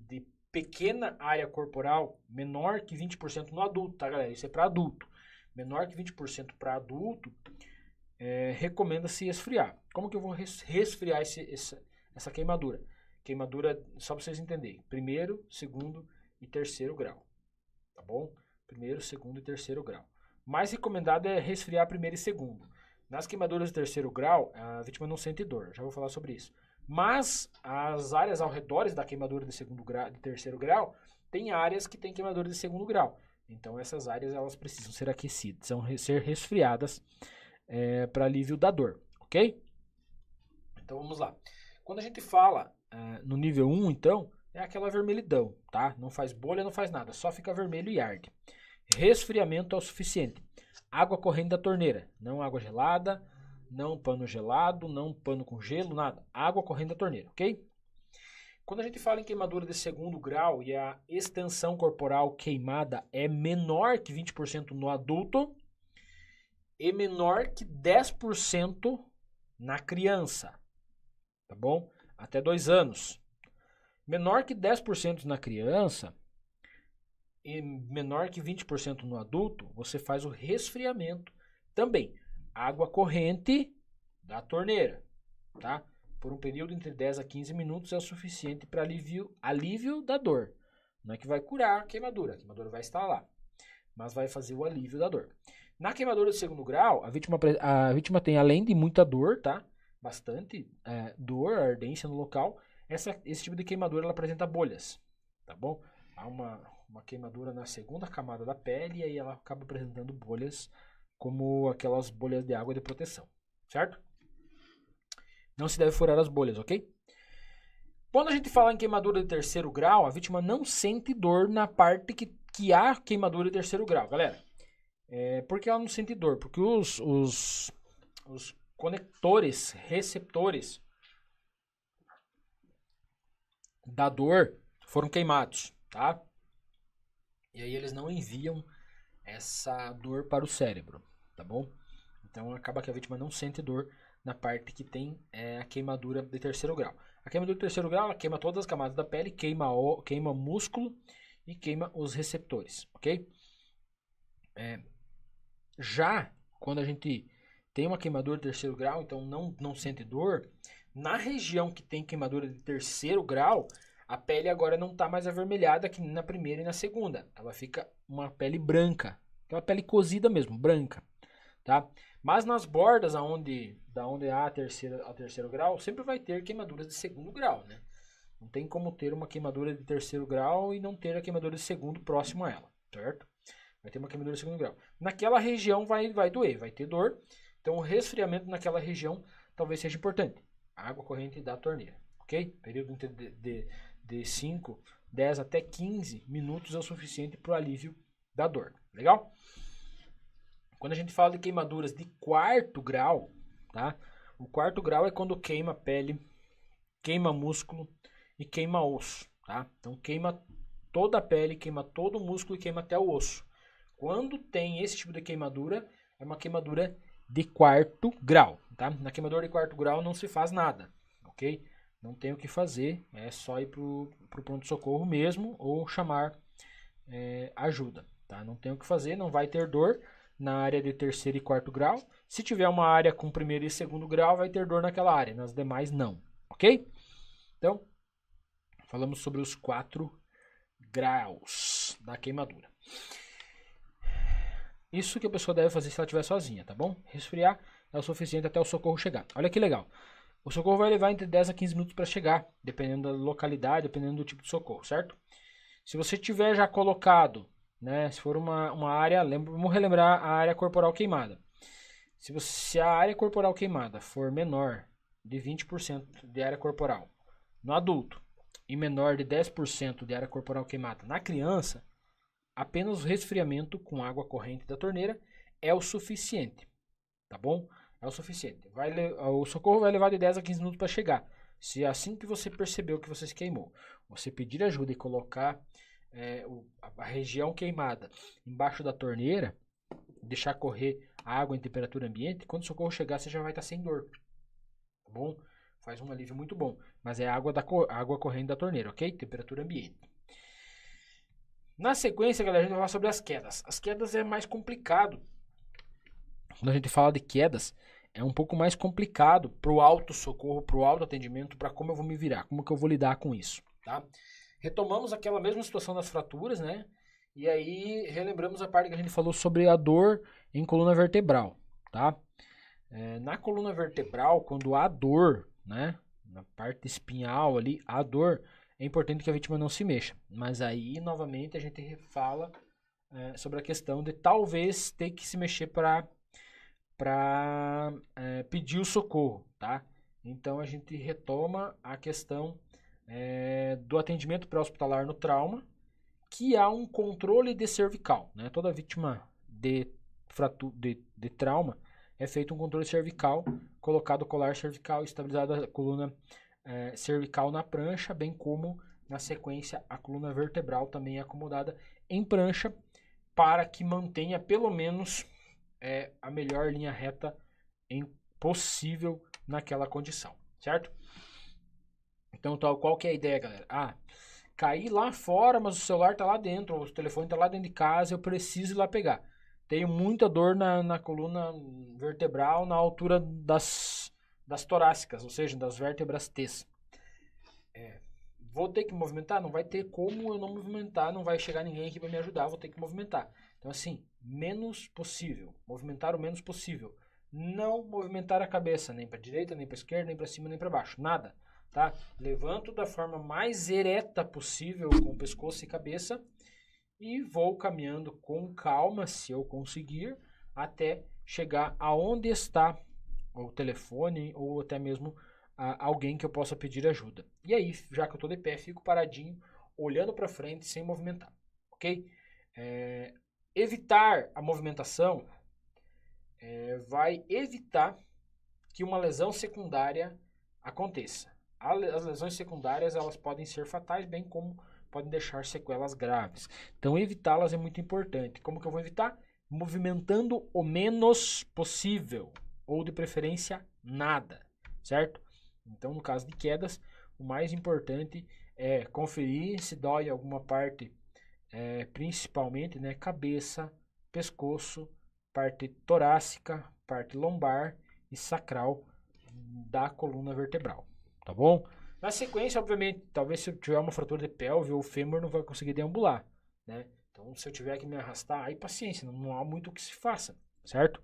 de pequena área corporal, menor que 20% no adulto, tá, galera? Isso é para adulto. Menor que 20% para adulto, recomenda-se esfriar. Como que eu vou resfriar essa queimadura? Queimadura, só para vocês entenderem, primeiro, segundo e terceiro grau, tá bom? Primeiro, segundo e terceiro grau. Mais recomendado é resfriar primeiro e segundo. Nas queimaduras de terceiro grau, a vítima não sente dor, já vou falar sobre isso. Mas as áreas ao redor da queimadura de segundo grau, de terceiro grau, tem áreas que tem queimadura de segundo grau. Então essas áreas elas precisam ser aquecidas, precisam ser resfriadas para alívio da dor, ok? Então vamos lá. Quando a gente fala no nível 1, então, é aquela vermelhidão, tá? Não faz bolha, não faz nada, só fica vermelho e arde. Resfriamento é o suficiente. Água correndo da torneira, não água gelada, não pano gelado, não pano com gelo, nada. Água correndo da torneira, ok? Quando a gente fala em queimadura de segundo grau e a extensão corporal queimada é menor que 20% no adulto e menor que 10% na criança, tá bom? Até 2 anos. Menor que 10% na criança e menor que 20% no adulto, você faz o resfriamento também. Água corrente da torneira, tá? Por um período entre 10 a 15 minutos é o suficiente para alívio da dor. Não é que vai curar a queimadura vai estar lá, mas vai fazer o alívio da dor. Na queimadura de segundo grau, a vítima tem, além de muita dor, tá? Bastante dor, ardência no local. Esse tipo de queimadura ela apresenta bolhas, tá bom? Há uma queimadura na segunda camada da pele e aí ela acaba apresentando bolhas como aquelas bolhas de água de proteção, certo? Não se deve furar as bolhas, ok? Quando a gente fala em queimadura de terceiro grau, a vítima não sente dor na parte que há queimadura de terceiro grau, galera. Por que ela não sente dor? Porque os conectores, receptores da dor foram queimados, tá? E aí eles não enviam essa dor para o cérebro, tá bom? Então acaba que a vítima não sente dor na parte que tem a queimadura de terceiro grau. A queimadura de terceiro grau ela queima todas as camadas da pele, queima músculo e queima os receptores, ok? Já quando a gente tem uma queimadura de terceiro grau, então não sente dor, na região que tem queimadura de terceiro grau, a pele agora não está mais avermelhada que na primeira e na segunda. Ela fica uma pele branca, aquela pele cozida mesmo, branca, tá? Mas nas bordas da onde há a terceiro grau, sempre vai ter queimaduras de segundo grau, né? Não tem como ter uma queimadura de terceiro grau e não ter a queimadura de segundo próximo a ela, certo? Vai ter uma queimadura de segundo grau. Naquela região vai doer, vai ter dor. Então o resfriamento naquela região talvez seja importante. Água corrente da torneira, ok? Período de 5, 10 até 15 minutos é o suficiente para o alívio da dor. Legal? Quando a gente fala de queimaduras de quarto grau, tá? O quarto grau é quando queima pele, queima músculo e queima osso, tá? Então queima toda a pele, queima todo o músculo e queima até o osso. Quando tem esse tipo de queimadura, é uma queimadura de quarto grau, tá? Na queimadura de quarto grau não se faz nada, ok? Não tem o que fazer, é só ir pro pronto-socorro mesmo ou chamar ajuda, tá? Não tem o que fazer, não vai ter dor na área de terceiro e quarto grau. Se tiver uma área com primeiro e segundo grau, vai ter dor naquela área, nas demais não, ok? Então, falamos sobre os 4 graus da queimadura. Isso que a pessoa deve fazer se ela estiver sozinha, tá bom? Resfriar é o suficiente até o socorro chegar. Olha que legal. O socorro vai levar entre 10 a 15 minutos para chegar, dependendo da localidade, dependendo do tipo de socorro, certo? Se você tiver já colocado, né, se for uma área, vamos relembrar a área corporal queimada. Se a área corporal queimada for menor de 20% de área corporal no adulto e menor de 10% de área corporal queimada na criança, apenas o resfriamento com água corrente da torneira é o suficiente, tá bom? É o suficiente. O socorro vai levar de 10 a 15 minutos para chegar. Se assim que você percebeu que você se queimou, você pedir ajuda e colocar a região queimada embaixo da torneira, deixar correr a água em temperatura ambiente, quando o socorro chegar você já vai estar sem dor, tá bom? Faz um alívio muito bom, mas é água corrente da torneira, ok? Temperatura ambiente. Na sequência, galera, a gente vai falar sobre as quedas. As quedas é mais complicado. Quando a gente fala de quedas, é um pouco mais complicado pro auto-socorro, pro auto-atendimento, para como eu vou me virar, como que eu vou lidar com isso, tá? Retomamos aquela mesma situação das fraturas, né? E aí relembramos a parte que a gente falou sobre a dor em coluna vertebral, tá? Na coluna vertebral, quando há dor, né? Na parte espinhal ali, há dor, é importante que a vítima não se mexa. Mas aí, novamente, a gente fala sobre a questão de talvez ter que se mexer para pedir o socorro, tá? Então, a gente retoma a questão do atendimento pré-hospitalar no trauma, que há um controle de cervical, né? Toda vítima de trauma é feito um controle cervical, colocado o colar cervical, estabilizada a coluna cervical na prancha, bem como na sequência a coluna vertebral também é acomodada em prancha para que mantenha pelo menos a melhor linha reta possível naquela condição, certo? Então, qual que é a ideia, galera? Caí lá fora, mas o celular tá lá dentro, ou o telefone tá lá dentro de casa, eu preciso ir lá pegar. Tenho muita dor na coluna vertebral, na altura das torácicas, ou seja, das vértebras T. Vou ter que movimentar? Não vai ter como eu não movimentar, não vai chegar ninguém aqui para me ajudar, vou ter que movimentar. Então, assim, menos possível, movimentar o menos possível. Não movimentar a cabeça, nem para direita, nem para esquerda, nem para cima, nem para baixo, nada. Tá? Levanto da forma mais ereta possível com o pescoço e cabeça e vou caminhando com calma, se eu conseguir, até chegar aonde está o telefone ou até mesmo alguém que eu possa pedir ajuda. E aí, já que eu estou de pé, fico paradinho, olhando para frente, sem movimentar, ok? Evitar a movimentação vai evitar que uma lesão secundária aconteça. As lesões secundárias elas podem ser fatais, bem como podem deixar sequelas graves. Então, evitá-las é muito importante. Como que eu vou evitar? Movimentando o menos possível, ou de preferência nada, certo? Então, no caso de quedas, o mais importante é conferir se dói alguma parte, principalmente, né, cabeça, pescoço, parte torácica, parte lombar e sacral da coluna vertebral. Tá bom? Na sequência, obviamente, talvez se eu tiver uma fratura de pelve ou fêmur, não vai conseguir deambular, né? Então, se eu tiver que me arrastar, aí paciência, não há muito o que se faça, certo?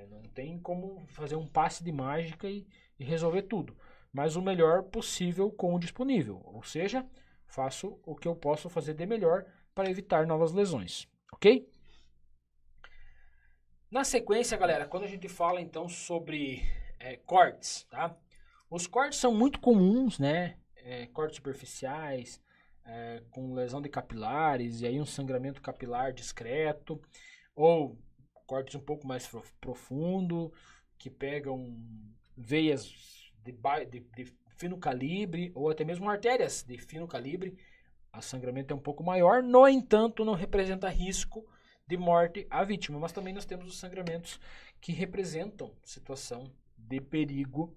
Não tem como fazer um passe de mágica e resolver tudo. Mas o melhor possível com o disponível. Ou seja, faço o que eu posso fazer de melhor para evitar novas lesões, ok? Na sequência, galera, quando a gente fala então sobre cortes, tá? Os cortes são muito comuns, né? Cortes superficiais, com lesão de capilares e aí um sangramento capilar discreto, ou cortes um pouco mais profundo, que pegam veias de fino calibre, ou até mesmo artérias de fino calibre. O sangramento é um pouco maior, no entanto, não representa risco de morte à vítima. Mas também nós temos os sangramentos que representam situação de perigo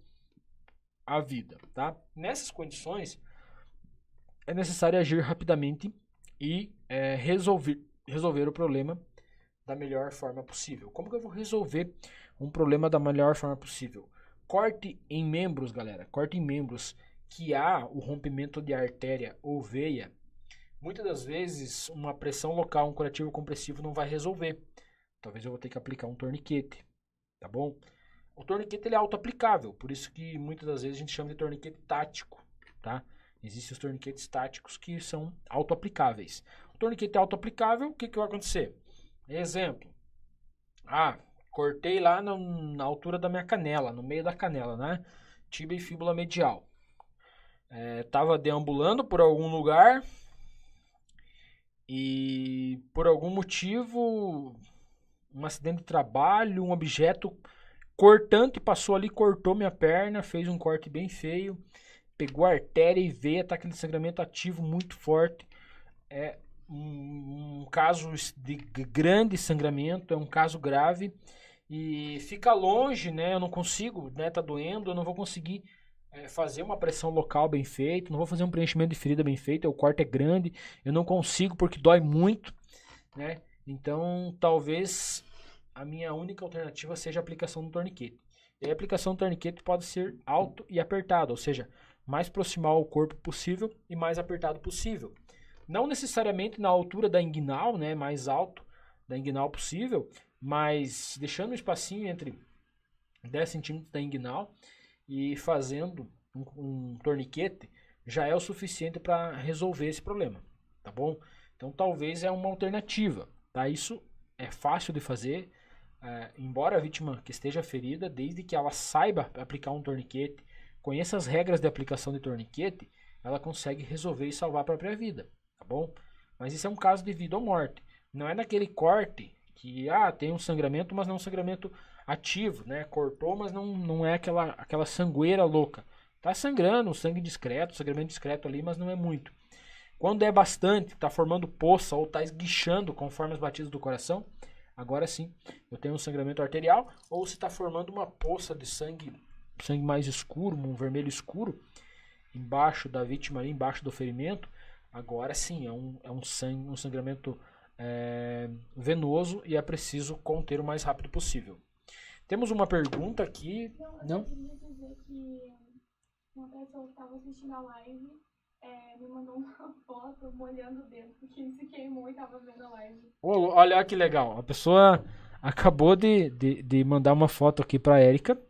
à vida, tá? Nessas condições, é necessário agir rapidamente e resolver o problema da melhor forma possível. Como que eu vou resolver um problema da melhor forma possível? Corte em membros, galera. Corte em membros que há o rompimento de artéria ou veia. Muitas das vezes, uma pressão local, um curativo compressivo não vai resolver. Talvez eu vou ter que aplicar um torniquete, tá bom? O torniquete ele é auto-aplicável, por isso que muitas das vezes a gente chama de torniquete tático, tá? Existem os torniquetes táticos que são auto-aplicáveis. O torniquete auto-aplicável, o que vai acontecer? Exemplo. Cortei lá na altura da minha canela, no meio da canela, né? Tíbia e fíbula medial. Tava deambulando por algum lugar e por algum motivo, um acidente de trabalho, um objeto cortante passou ali, cortou minha perna, fez um corte bem feio, pegou a artéria e veia, tá aquele sangramento ativo muito forte. É um caso de grande sangramento, é um caso grave e fica longe, né? Eu não consigo, né? Tá doendo, eu não vou conseguir fazer uma pressão local bem feita, não vou fazer um preenchimento de ferida bem feito, o corte é grande, eu não consigo porque dói muito, né? Então, talvez a minha única alternativa seja a aplicação do torniquete. E a aplicação do torniquete pode ser alto e apertado, ou seja, mais proximal ao corpo possível e mais apertado possível. Não necessariamente na altura da inguinal, né, mais alto da inguinal possível, mas deixando um espacinho entre 10 centímetros da inguinal e fazendo um torniquete já é o suficiente para resolver esse problema, tá bom? Então talvez é uma alternativa, tá? Isso é fácil de fazer, embora a vítima que esteja ferida, desde que ela saiba aplicar um torniquete, conheça as regras de aplicação de torniquete, ela consegue resolver e salvar a própria vida, tá bom? Mas isso é um caso de vida ou morte. Não é naquele corte que tem um sangramento, mas não é um sangramento ativo, né? Cortou, mas não é aquela sangueira louca. Tá sangrando, um sangue discreto, sangramento discreto ali, mas não é muito. Quando é bastante, tá formando poça ou tá esguichando conforme as batidas do coração, agora sim, eu tenho um sangramento arterial, ou se está formando uma poça de sangue mais escuro, um vermelho escuro, embaixo da vítima, ali, embaixo do ferimento, agora sim, é um sangramento venoso e é preciso conter o mais rápido possível. Temos uma pergunta aqui. Não? Eu queria dizer que uma pessoa que estava assistindo a live me mandou uma foto molhando o dedo, porque ele se queimou e estava vendo a live. Olha que legal. A pessoa acabou de mandar uma foto aqui para a Érica.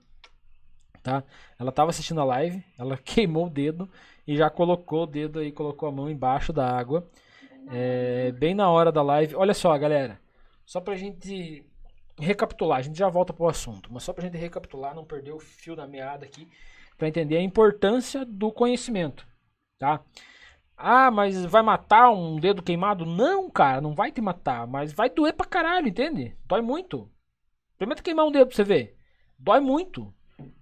Tá? Ela estava assistindo a live, ela queimou o dedo e já colocou o dedo aí, colocou a mão embaixo da água. Bem na hora da live. Olha só, galera. Só pra gente recapitular, a gente já volta pro assunto, mas só pra gente recapitular, não perder o fio da meada aqui, pra entender a importância do conhecimento, tá? Mas vai matar um dedo queimado? Não, cara, não vai te matar, mas vai doer pra caralho, entende? Dói muito. Experimenta queimar um dedo pra você ver. Dói muito.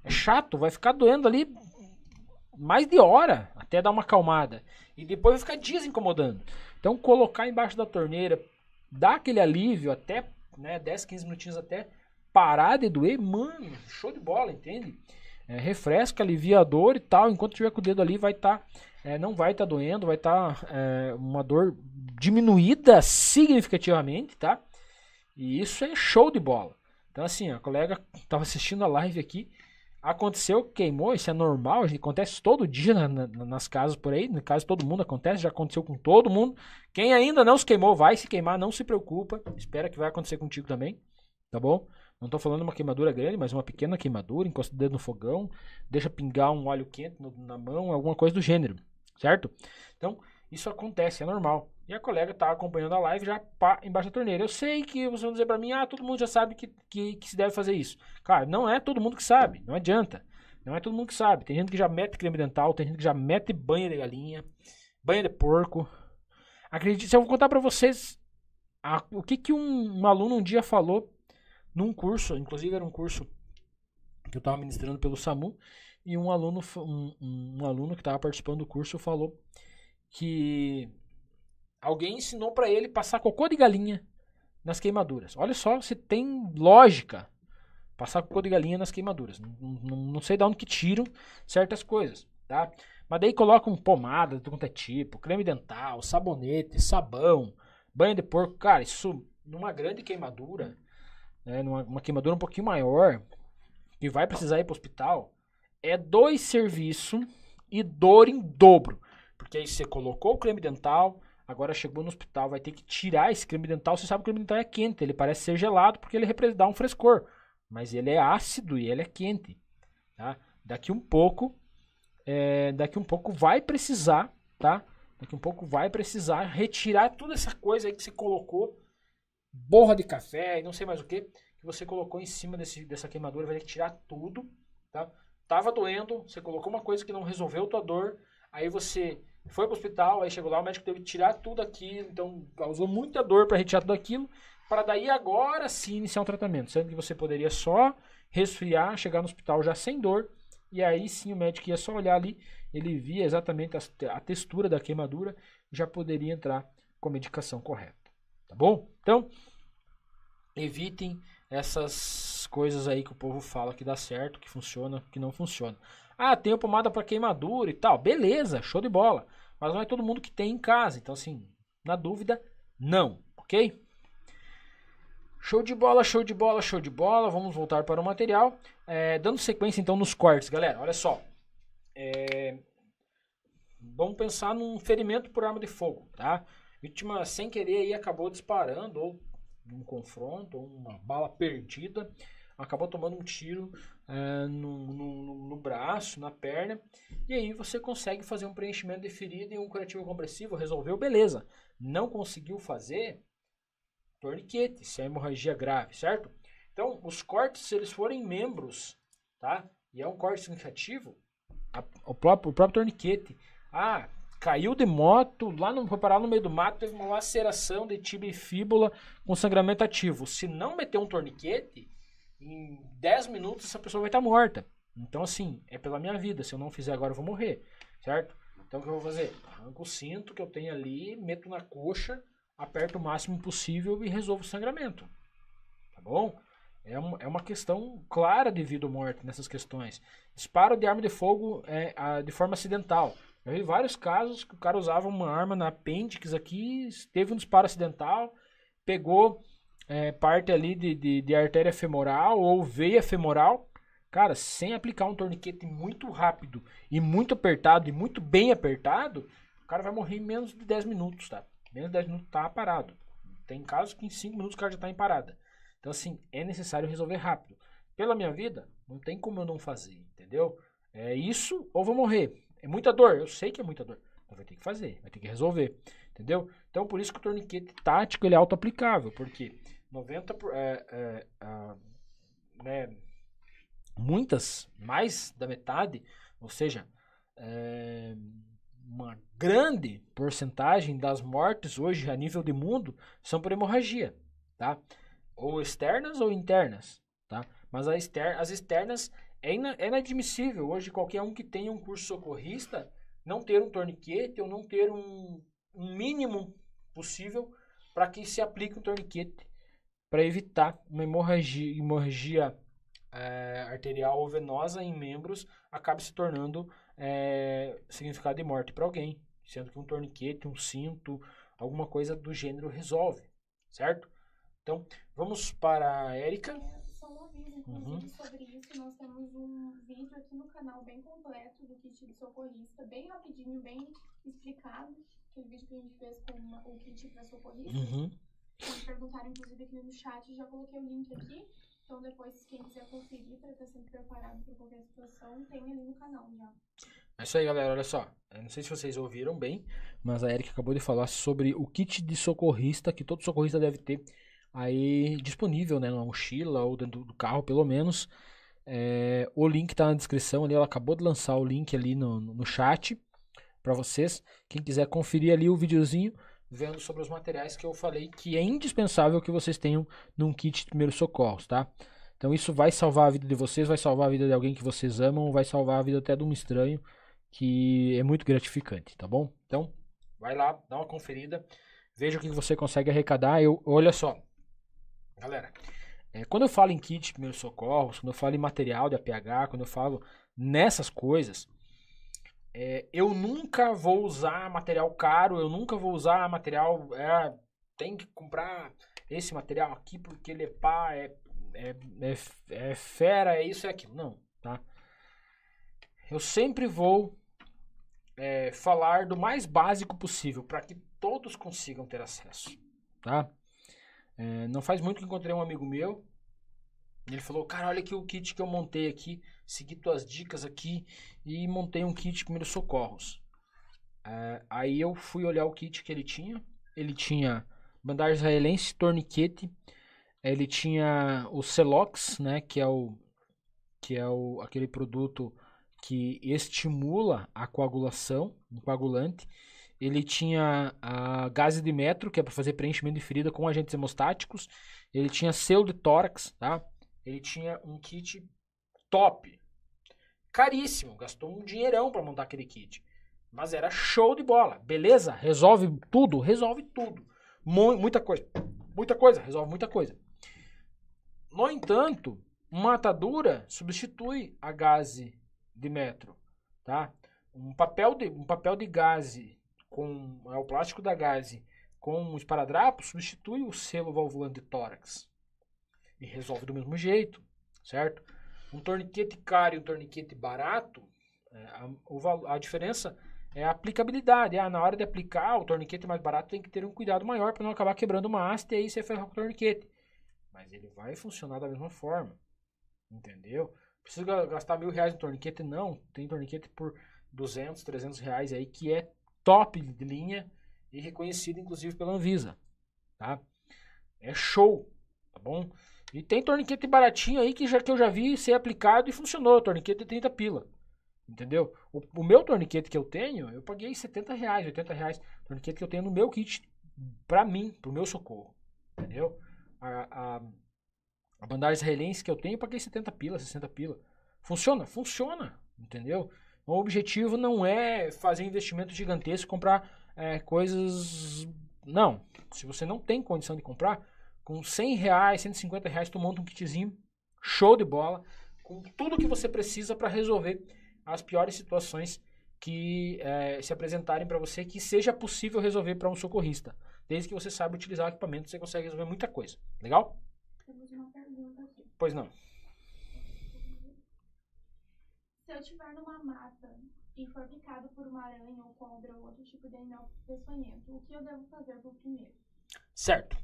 É chato, vai ficar doendo ali mais de hora até dar uma acalmada. E depois vai ficar dias incomodando. Então colocar embaixo da torneira, dar aquele alívio até 10, 15 minutinhos até parar de doer, mano, show de bola, entende? Refresca, alivia a dor e tal. Enquanto tiver com o dedo ali, vai estar, não vai estar doendo, vai estar uma dor diminuída significativamente, tá? E isso é show de bola. Então assim, a colega estava assistindo a live aqui, aconteceu, queimou, isso é normal, acontece todo dia nas casas por aí, no caso todo mundo acontece, já aconteceu com todo mundo. Quem ainda não se queimou, vai se queimar, não se preocupa, espera que vai acontecer contigo também, tá bom? Não tô falando uma queimadura grande, mas uma pequena queimadura, encosta o dedo no fogão, deixa pingar um óleo quente na mão, alguma coisa do gênero, certo? Então, isso acontece, é normal. E a colega tá acompanhando a live já embaixo da torneira. Eu sei que vocês vão dizer pra mim, todo mundo já sabe que se deve fazer isso. Cara, não é todo mundo que sabe, não adianta. Não é todo mundo que sabe. Tem gente que já mete creme dental, tem gente que já mete banha de galinha, banha de porco. Acredite, se eu vou contar pra vocês o que um aluno um dia falou num curso, inclusive era um curso que eu tava ministrando pelo SAMU, e um aluno que tava participando do curso falou que alguém ensinou pra ele passar cocô de galinha nas queimaduras. Olha só se tem lógica passar cocô de galinha nas queimaduras. Não sei de onde que tiram certas coisas, tá? Mas daí colocam pomada de quanto é tipo, creme dental, sabonete, sabão, banho de porco. Cara, isso numa grande queimadura, né, numa queimadura um pouquinho maior, que vai precisar ir para o hospital, é 2 serviços e dor em dobro. Porque aí você colocou o creme dental, agora chegou no hospital, vai ter que tirar esse creme dental. Você sabe que o creme dental é quente, ele parece ser gelado porque ele dá um frescor. Mas ele é ácido e ele é quente. Tá? Daqui um pouco vai precisar, tá? Daqui um pouco vai precisar retirar toda essa coisa aí que você colocou, borra de café e não sei mais o que você colocou em cima dessa queimadura, vai ter que tirar tudo, tá? Tava doendo, você colocou uma coisa que não resolveu tua dor, aí você foi pro hospital, aí chegou lá, o médico teve que tirar tudo aquilo, então causou muita dor para retirar tudo aquilo, para daí agora sim iniciar um tratamento, sendo que você poderia só resfriar, chegar no hospital já sem dor, e aí sim o médico ia só olhar ali, ele via exatamente a textura da queimadura, já poderia entrar com a medicação correta, tá bom? Então, evitem essas coisas aí que o povo fala que dá certo, que funciona, que não funciona. Ah, tem pomada para queimadura e tal, beleza, show de bola, mas não é todo mundo que tem em casa, então assim, na dúvida, não, ok? Show de bola, show de bola, show de bola. Vamos voltar para o material. Dando sequência então nos cortes, galera. Olha só. Vamos pensar num ferimento por arma de fogo, tá? Vítima sem querer aí acabou disparando, ou num confronto, ou uma bala perdida. Acabou tomando um tiro no braço, na perna. E aí você consegue fazer um preenchimento de ferida e um curativo compressivo. Resolveu, beleza. Não conseguiu fazer... torniquete, se é hemorragia grave, certo? Então, os cortes, se eles forem membros, tá? E é um corte significativo, o próprio torniquete. Ah, caiu de moto, foi parar no meio do mato, teve uma laceração de tíbia e fíbula com sangramento ativo. Se não meter um torniquete, em 10 minutos essa pessoa vai estar morta. Então, assim, é pela minha vida. Se eu não fizer agora, eu vou morrer, certo? Então, o que eu vou fazer? Arranco o cinto que eu tenho ali, meto na coxa, aperto o máximo possível e resolvo o sangramento. Tá bom? É uma questão clara de vida ou morte nessas questões. Disparo de arma de fogo de forma acidental. Eu vi vários casos que o cara usava uma arma na apêndice aqui, teve um disparo acidental, pegou parte ali de artéria femoral ou veia femoral. Cara, sem aplicar um torniquete muito rápido e muito apertado e muito bem apertado, o cara vai morrer em menos de 10 minutos, tá? Menos de 10 minutos tá parado. Tem casos que em 5 minutos o cara já tá em parada. Então, assim, é necessário resolver rápido. Pela minha vida, não tem como eu não fazer, entendeu? É isso ou vou morrer. É muita dor, eu sei que é muita dor. Mas vai ter que fazer, vai ter que resolver, entendeu? Então, por isso que o torniquete tático ele é auto-aplicável, porque 90 muitas, mais da metade, ou seja, uma grande porcentagem das mortes hoje a nível de mundo são por hemorragia, tá? Ou externas ou internas, tá? Mas as externas é inadmissível hoje qualquer um que tenha um curso socorrista não ter um torniquete ou não ter um mínimo possível para que se aplique um torniquete para evitar uma hemorragia arterial ou venosa em membros acabe se tornando significado de morte para alguém, sendo que um torniquete, um cinto, alguma coisa do gênero resolve, certo? Então, vamos para a Érica. Só um aviso, inclusive, sobre isso, nós temos um vídeo aqui no canal bem completo do kit de socorrista, bem rapidinho, bem explicado, aquele vídeo que a gente fez com o kit para socorrista. Me perguntaram, inclusive, aqui no chat, já coloquei o link aqui. Então, depois, quem quiser conferir para estar sempre preparado para qualquer situação, tem ali no canal já. É isso aí, galera. Olha só. Eu não sei se vocês ouviram bem, mas a Erika acabou de falar sobre o kit de socorrista, que todo socorrista deve ter aí disponível, né, na mochila ou dentro do carro, pelo menos. O link tá na descrição ali. Ela acabou de lançar o link ali no chat para vocês. Quem quiser conferir ali o videozinho, vendo sobre os materiais que eu falei que é indispensável que vocês tenham num kit de primeiros socorros, tá? Então isso vai salvar a vida de vocês, vai salvar a vida de alguém que vocês amam, vai salvar a vida até de um estranho, que é muito gratificante, tá bom? Então, vai lá, dá uma conferida, veja o que você consegue arrecadar. Olha só, Galera, quando eu falo em kit de primeiros socorros, quando eu falo em material de APH, quando eu falo nessas coisas, eu nunca vou usar material caro, eu nunca vou usar material, tem que comprar esse material aqui porque ele é pá, é fera, é isso e aquilo. Não, tá? Eu sempre vou falar do mais básico possível para que todos consigam ter acesso, tá? Não faz muito que encontrei um amigo meu, ele falou, cara, olha aqui o kit que eu montei aqui, segui tuas dicas aqui e montei um kit de primeiros socorros. Aí eu fui olhar o kit que ele tinha bandagem israelense, torniquete, ele tinha o Celox, né, que é aquele produto que estimula a coagulação, um coagulante. Ele tinha a gaze de metro, que é para fazer preenchimento de ferida com agentes hemostáticos. Ele tinha selo de tórax, tá? Ele tinha um kit top, caríssimo, gastou um dinheirão para montar aquele kit. Mas era show de bola, beleza? Resolve tudo, muita coisa, resolve muita coisa. No entanto, uma atadura substitui a gaze de metro, tá? Um papel de gaze com o plástico da gaze com um esparadrapo substitui o selo valvulante de tórax e resolve do mesmo jeito, certo? Um torniquete caro e um torniquete barato, a diferença é a aplicabilidade. Na hora de aplicar, o torniquete mais barato tem que ter um cuidado maior para não acabar quebrando uma haste e aí você ferrar com o torniquete. Mas ele vai funcionar da mesma forma, entendeu? Precisa gastar R$1.000 no torniquete? Não, tem torniquete por R$200, R$300 aí que é top de linha e reconhecido inclusive pela Anvisa, tá? É show, tá bom? E tem torniquete baratinho aí que eu já vi ser aplicado e funcionou, torniquete de 30 pila, entendeu? O meu torniquete que eu tenho, eu paguei R$70, R$80, torniquete que eu tenho no meu kit, pra mim, pro meu socorro, entendeu? A bandagem israelense que eu tenho, eu paguei 70 pila, 60 pila. Funciona, entendeu? O objetivo não é fazer investimento gigantesco, comprar coisas... Não, se você não tem condição de comprar, com R$100, R$150 tu monta um kitzinho, show de bola, com tudo que você precisa para resolver as piores situações que se apresentarem para você, que seja possível resolver para um socorrista. Desde que você saiba utilizar o equipamento, você consegue resolver muita coisa. Legal? Temos uma pergunta aqui. Pois não. Se eu estiver numa mata e for picado por uma aranha ou cobra ou outro tipo de animal peçonhento, o que eu devo fazer por primeiro? Certo.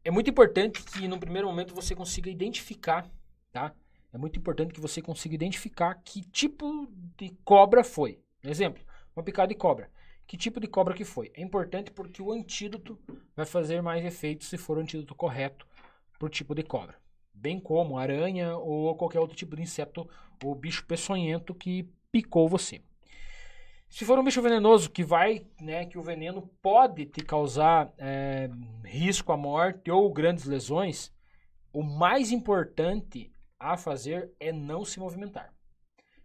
É muito importante que no primeiro momento você consiga identificar, tá? É muito importante que você consiga identificar que tipo de cobra foi. Exemplo, uma picada de cobra. Que tipo de cobra que foi? É importante porque o antídoto vai fazer mais efeito se for o antídoto correto pro tipo de cobra. Bem como aranha ou qualquer outro tipo de inseto ou bicho peçonhento que picou você. Se for um bicho venenoso que que o veneno pode te causar risco à morte ou grandes lesões, o mais importante a fazer é não se movimentar.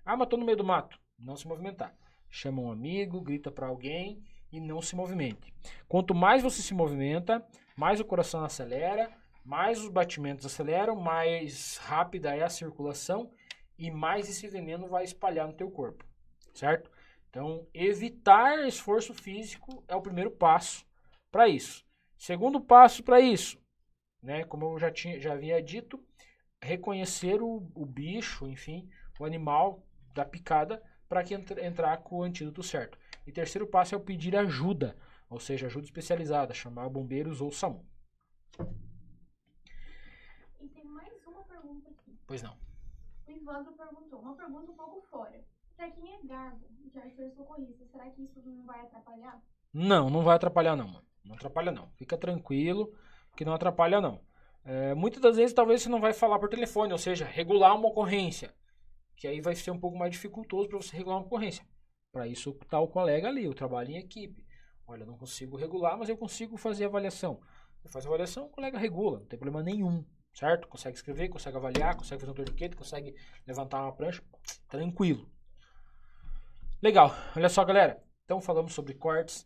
Mas tô no meio do mato. Não se movimentar. Chama um amigo, grita para alguém e não se movimente. Quanto mais você se movimenta, mais o coração acelera, mais os batimentos aceleram, mais rápida é a circulação e mais esse veneno vai espalhar no teu corpo, certo? Então, evitar esforço físico é o primeiro passo para isso. Segundo passo para isso, né, como eu já havia dito, reconhecer o bicho, enfim, o animal da picada para que entrar com o antídoto certo. E terceiro passo é o pedir ajuda, ou seja, ajuda especializada, chamar bombeiros ou SAMU. E tem mais uma pergunta aqui. Pois não. O Ivandro perguntou, uma pergunta um pouco fora. Para quem é gago e quer ser socorrista, será que isso não vai atrapalhar? Não vai atrapalhar não, mano. Não atrapalha não. Fica tranquilo que não atrapalha não. Muitas das vezes talvez você não vai falar por telefone, ou seja, regular uma ocorrência. Que aí vai ser um pouco mais dificultoso para você regular uma ocorrência. Para isso está o colega ali, o trabalho em equipe. Olha, eu não consigo regular, mas eu consigo fazer avaliação. Você faz a avaliação, o colega regula, não tem problema nenhum, certo? Consegue escrever, consegue avaliar, consegue fazer um torniquete, consegue levantar uma prancha, tranquilo. Legal, olha só galera, então falamos sobre cortes.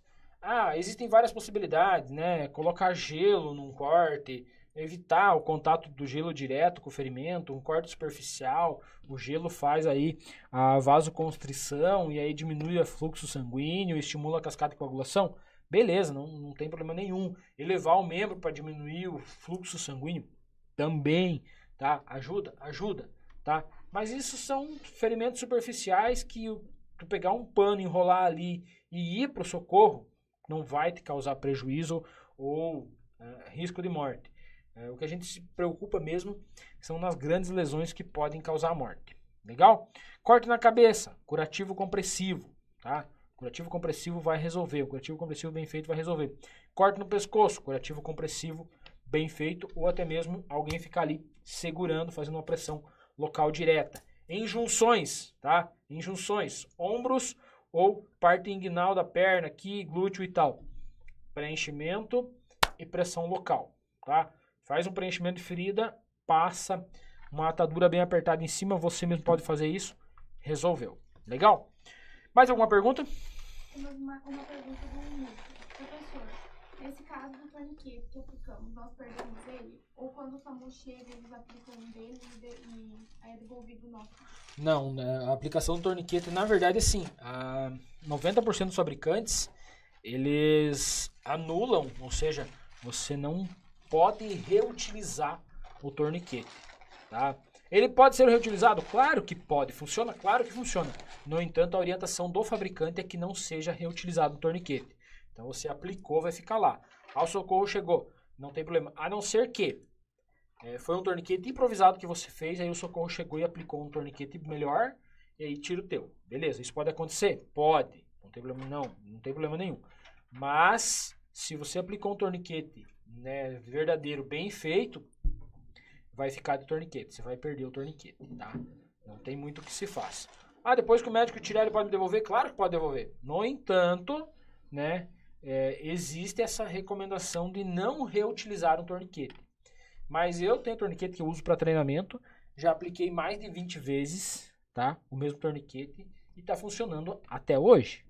Existem várias possibilidades, né? Colocar gelo num corte, evitar o contato do gelo direto com o ferimento, um corte superficial, o gelo faz aí a vasoconstrição e aí diminui o fluxo sanguíneo, estimula a cascata de coagulação, beleza, não tem problema nenhum. Elevar o membro para diminuir o fluxo sanguíneo também, tá? Ajuda, tá? Mas isso são ferimentos superficiais que tu pegar um pano, enrolar ali e ir para o socorro, não vai te causar prejuízo ou risco de morte. O que a gente se preocupa mesmo são nas grandes lesões que podem causar a morte. Legal? Corte na cabeça, curativo compressivo, tá? Curativo compressivo vai resolver, o curativo compressivo bem feito vai resolver. Corte no pescoço, curativo compressivo bem feito, ou até mesmo alguém ficar ali segurando, fazendo uma pressão local direta. Injunções, tá? Injunções, ombros ou parte inguinal da perna, aqui, glúteo e tal. Preenchimento e pressão local, tá? Faz um preenchimento de ferida, passa uma atadura bem apertada em cima, você mesmo pode fazer isso, resolveu. Legal? Mais alguma pergunta? Uma pergunta do Nico. Professor, nesse caso do torniquete que aplicamos, nós perdemos ele? Ou quando o SAMU chega, eles aplicam um dele e é devolvido o nosso? Não, a aplicação do torniquete, na verdade, assim, 90% dos fabricantes, eles anulam, ou seja, você não pode reutilizar o torniquete, tá? Ele pode ser reutilizado? Claro que pode. Funciona? Claro que funciona. No entanto, a orientação do fabricante é que não seja reutilizado o torniquete. Então, você aplicou, vai ficar lá. Ao socorro chegou, não tem problema. A não ser que foi um torniquete improvisado que você fez, aí o socorro chegou e aplicou um torniquete melhor, e aí tira o teu. Beleza, isso pode acontecer? Pode. Não tem problema, não tem problema nenhum. Mas, se você aplicou um torniquete, né, verdadeiro, bem feito, vai ficar de torniquete, você vai perder o torniquete, tá? Não tem muito o que se faça. Depois que o médico tirar, ele pode me devolver? Claro que pode devolver. No entanto, né, existe essa recomendação de não reutilizar um torniquete. Mas eu tenho torniquete que eu uso para treinamento, já apliquei mais de 20 vezes, tá? O mesmo torniquete e está funcionando até hoje.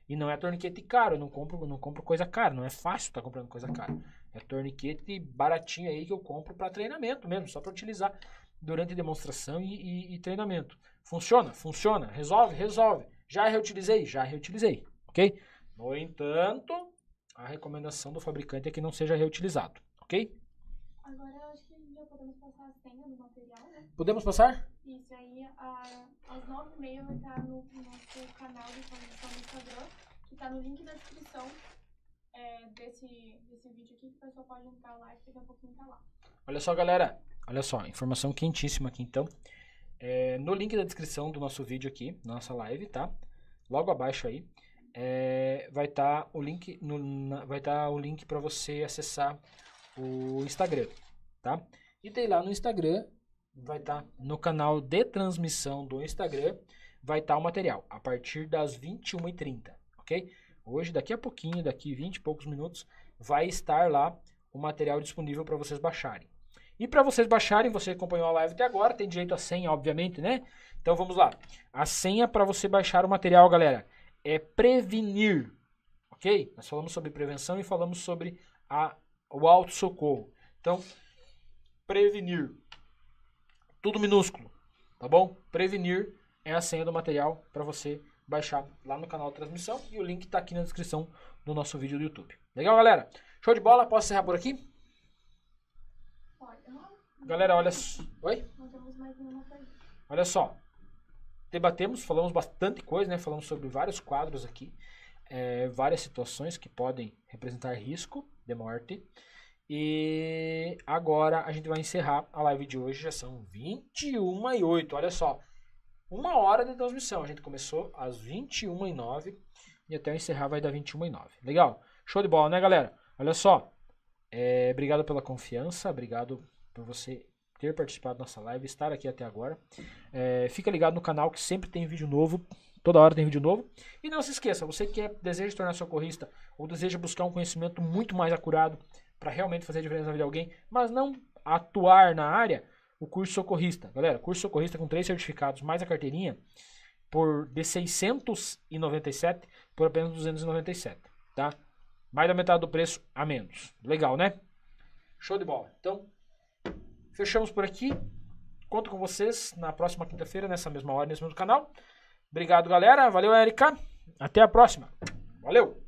E não é torniquete caro, eu não compro coisa cara, não é fácil estar comprando coisa cara. É torniquete baratinho aí que eu compro para treinamento mesmo, só para utilizar durante demonstração e treinamento. Funciona? Funciona. Resolve. Já reutilizei, ok? No entanto, a recomendação do fabricante é que não seja reutilizado, ok? Agora eu acho que já podemos passar a senha do material, né? Podemos passar? Isso aí, às 9h30 vai estar no nosso canal de transmissão no Instagram, que está no link da descrição desse vídeo aqui, que o pessoal pode entrar lá e daqui a pouquinho tá lá. Olha só, galera. Olha só, informação quentíssima aqui, então. No link da descrição do nosso vídeo aqui, nossa live, tá? Logo abaixo aí, vai estar o link, para você acessar o Instagram, tá? E daí lá no Instagram, vai estar no canal de transmissão do Instagram, vai estar o material, a partir das 21h30, ok? Hoje, daqui a pouquinho, daqui 20 e poucos minutos, vai estar lá o material disponível para vocês baixarem. E para vocês baixarem, você acompanhou a live até agora, tem direito à senha, obviamente, né? Então vamos lá. A senha para você baixar o material, galera, é prevenir, ok? Nós falamos sobre prevenção e falamos sobre o auto-socorro. Então, prevenir. Tudo minúsculo, tá bom? Prevenir é a senha do material para você baixar lá no canal de transmissão e o link tá aqui na descrição do nosso vídeo do YouTube. Legal, galera? Show de bola? Posso encerrar por aqui? Pode. Galera, olha... Oi? Não temos mais nenhuma pergunta. Olha só. Debatemos, falamos bastante coisa, né? Falamos sobre vários quadros aqui. Várias situações que podem representar risco de morte. E agora a gente vai encerrar a live de hoje. Já são 21h08. Olha só. 1 hora de transmissão. A gente começou às 21h09 e até encerrar vai dar 21h09. Legal? Show de bola, né, galera? Olha só. Obrigado pela confiança. Obrigado por você ter participado da nossa live, estar aqui até agora. Fica ligado no canal que sempre tem vídeo novo. Toda hora tem vídeo novo. E não se esqueça, você que deseja se tornar socorrista ou deseja buscar um conhecimento muito mais acurado para realmente fazer a diferença na vida de alguém, mas não atuar na área, o curso socorrista. Galera, curso socorrista com 3 certificados, mais a carteirinha, de 697 por apenas 297, tá? Mais da metade do preço a menos. Legal, né? Show de bola. Então, Fechamos por aqui. Conto com vocês na próxima quinta-feira, nessa mesma hora, nesse mesmo canal. Obrigado, galera. Valeu, Érica. Até a próxima. Valeu!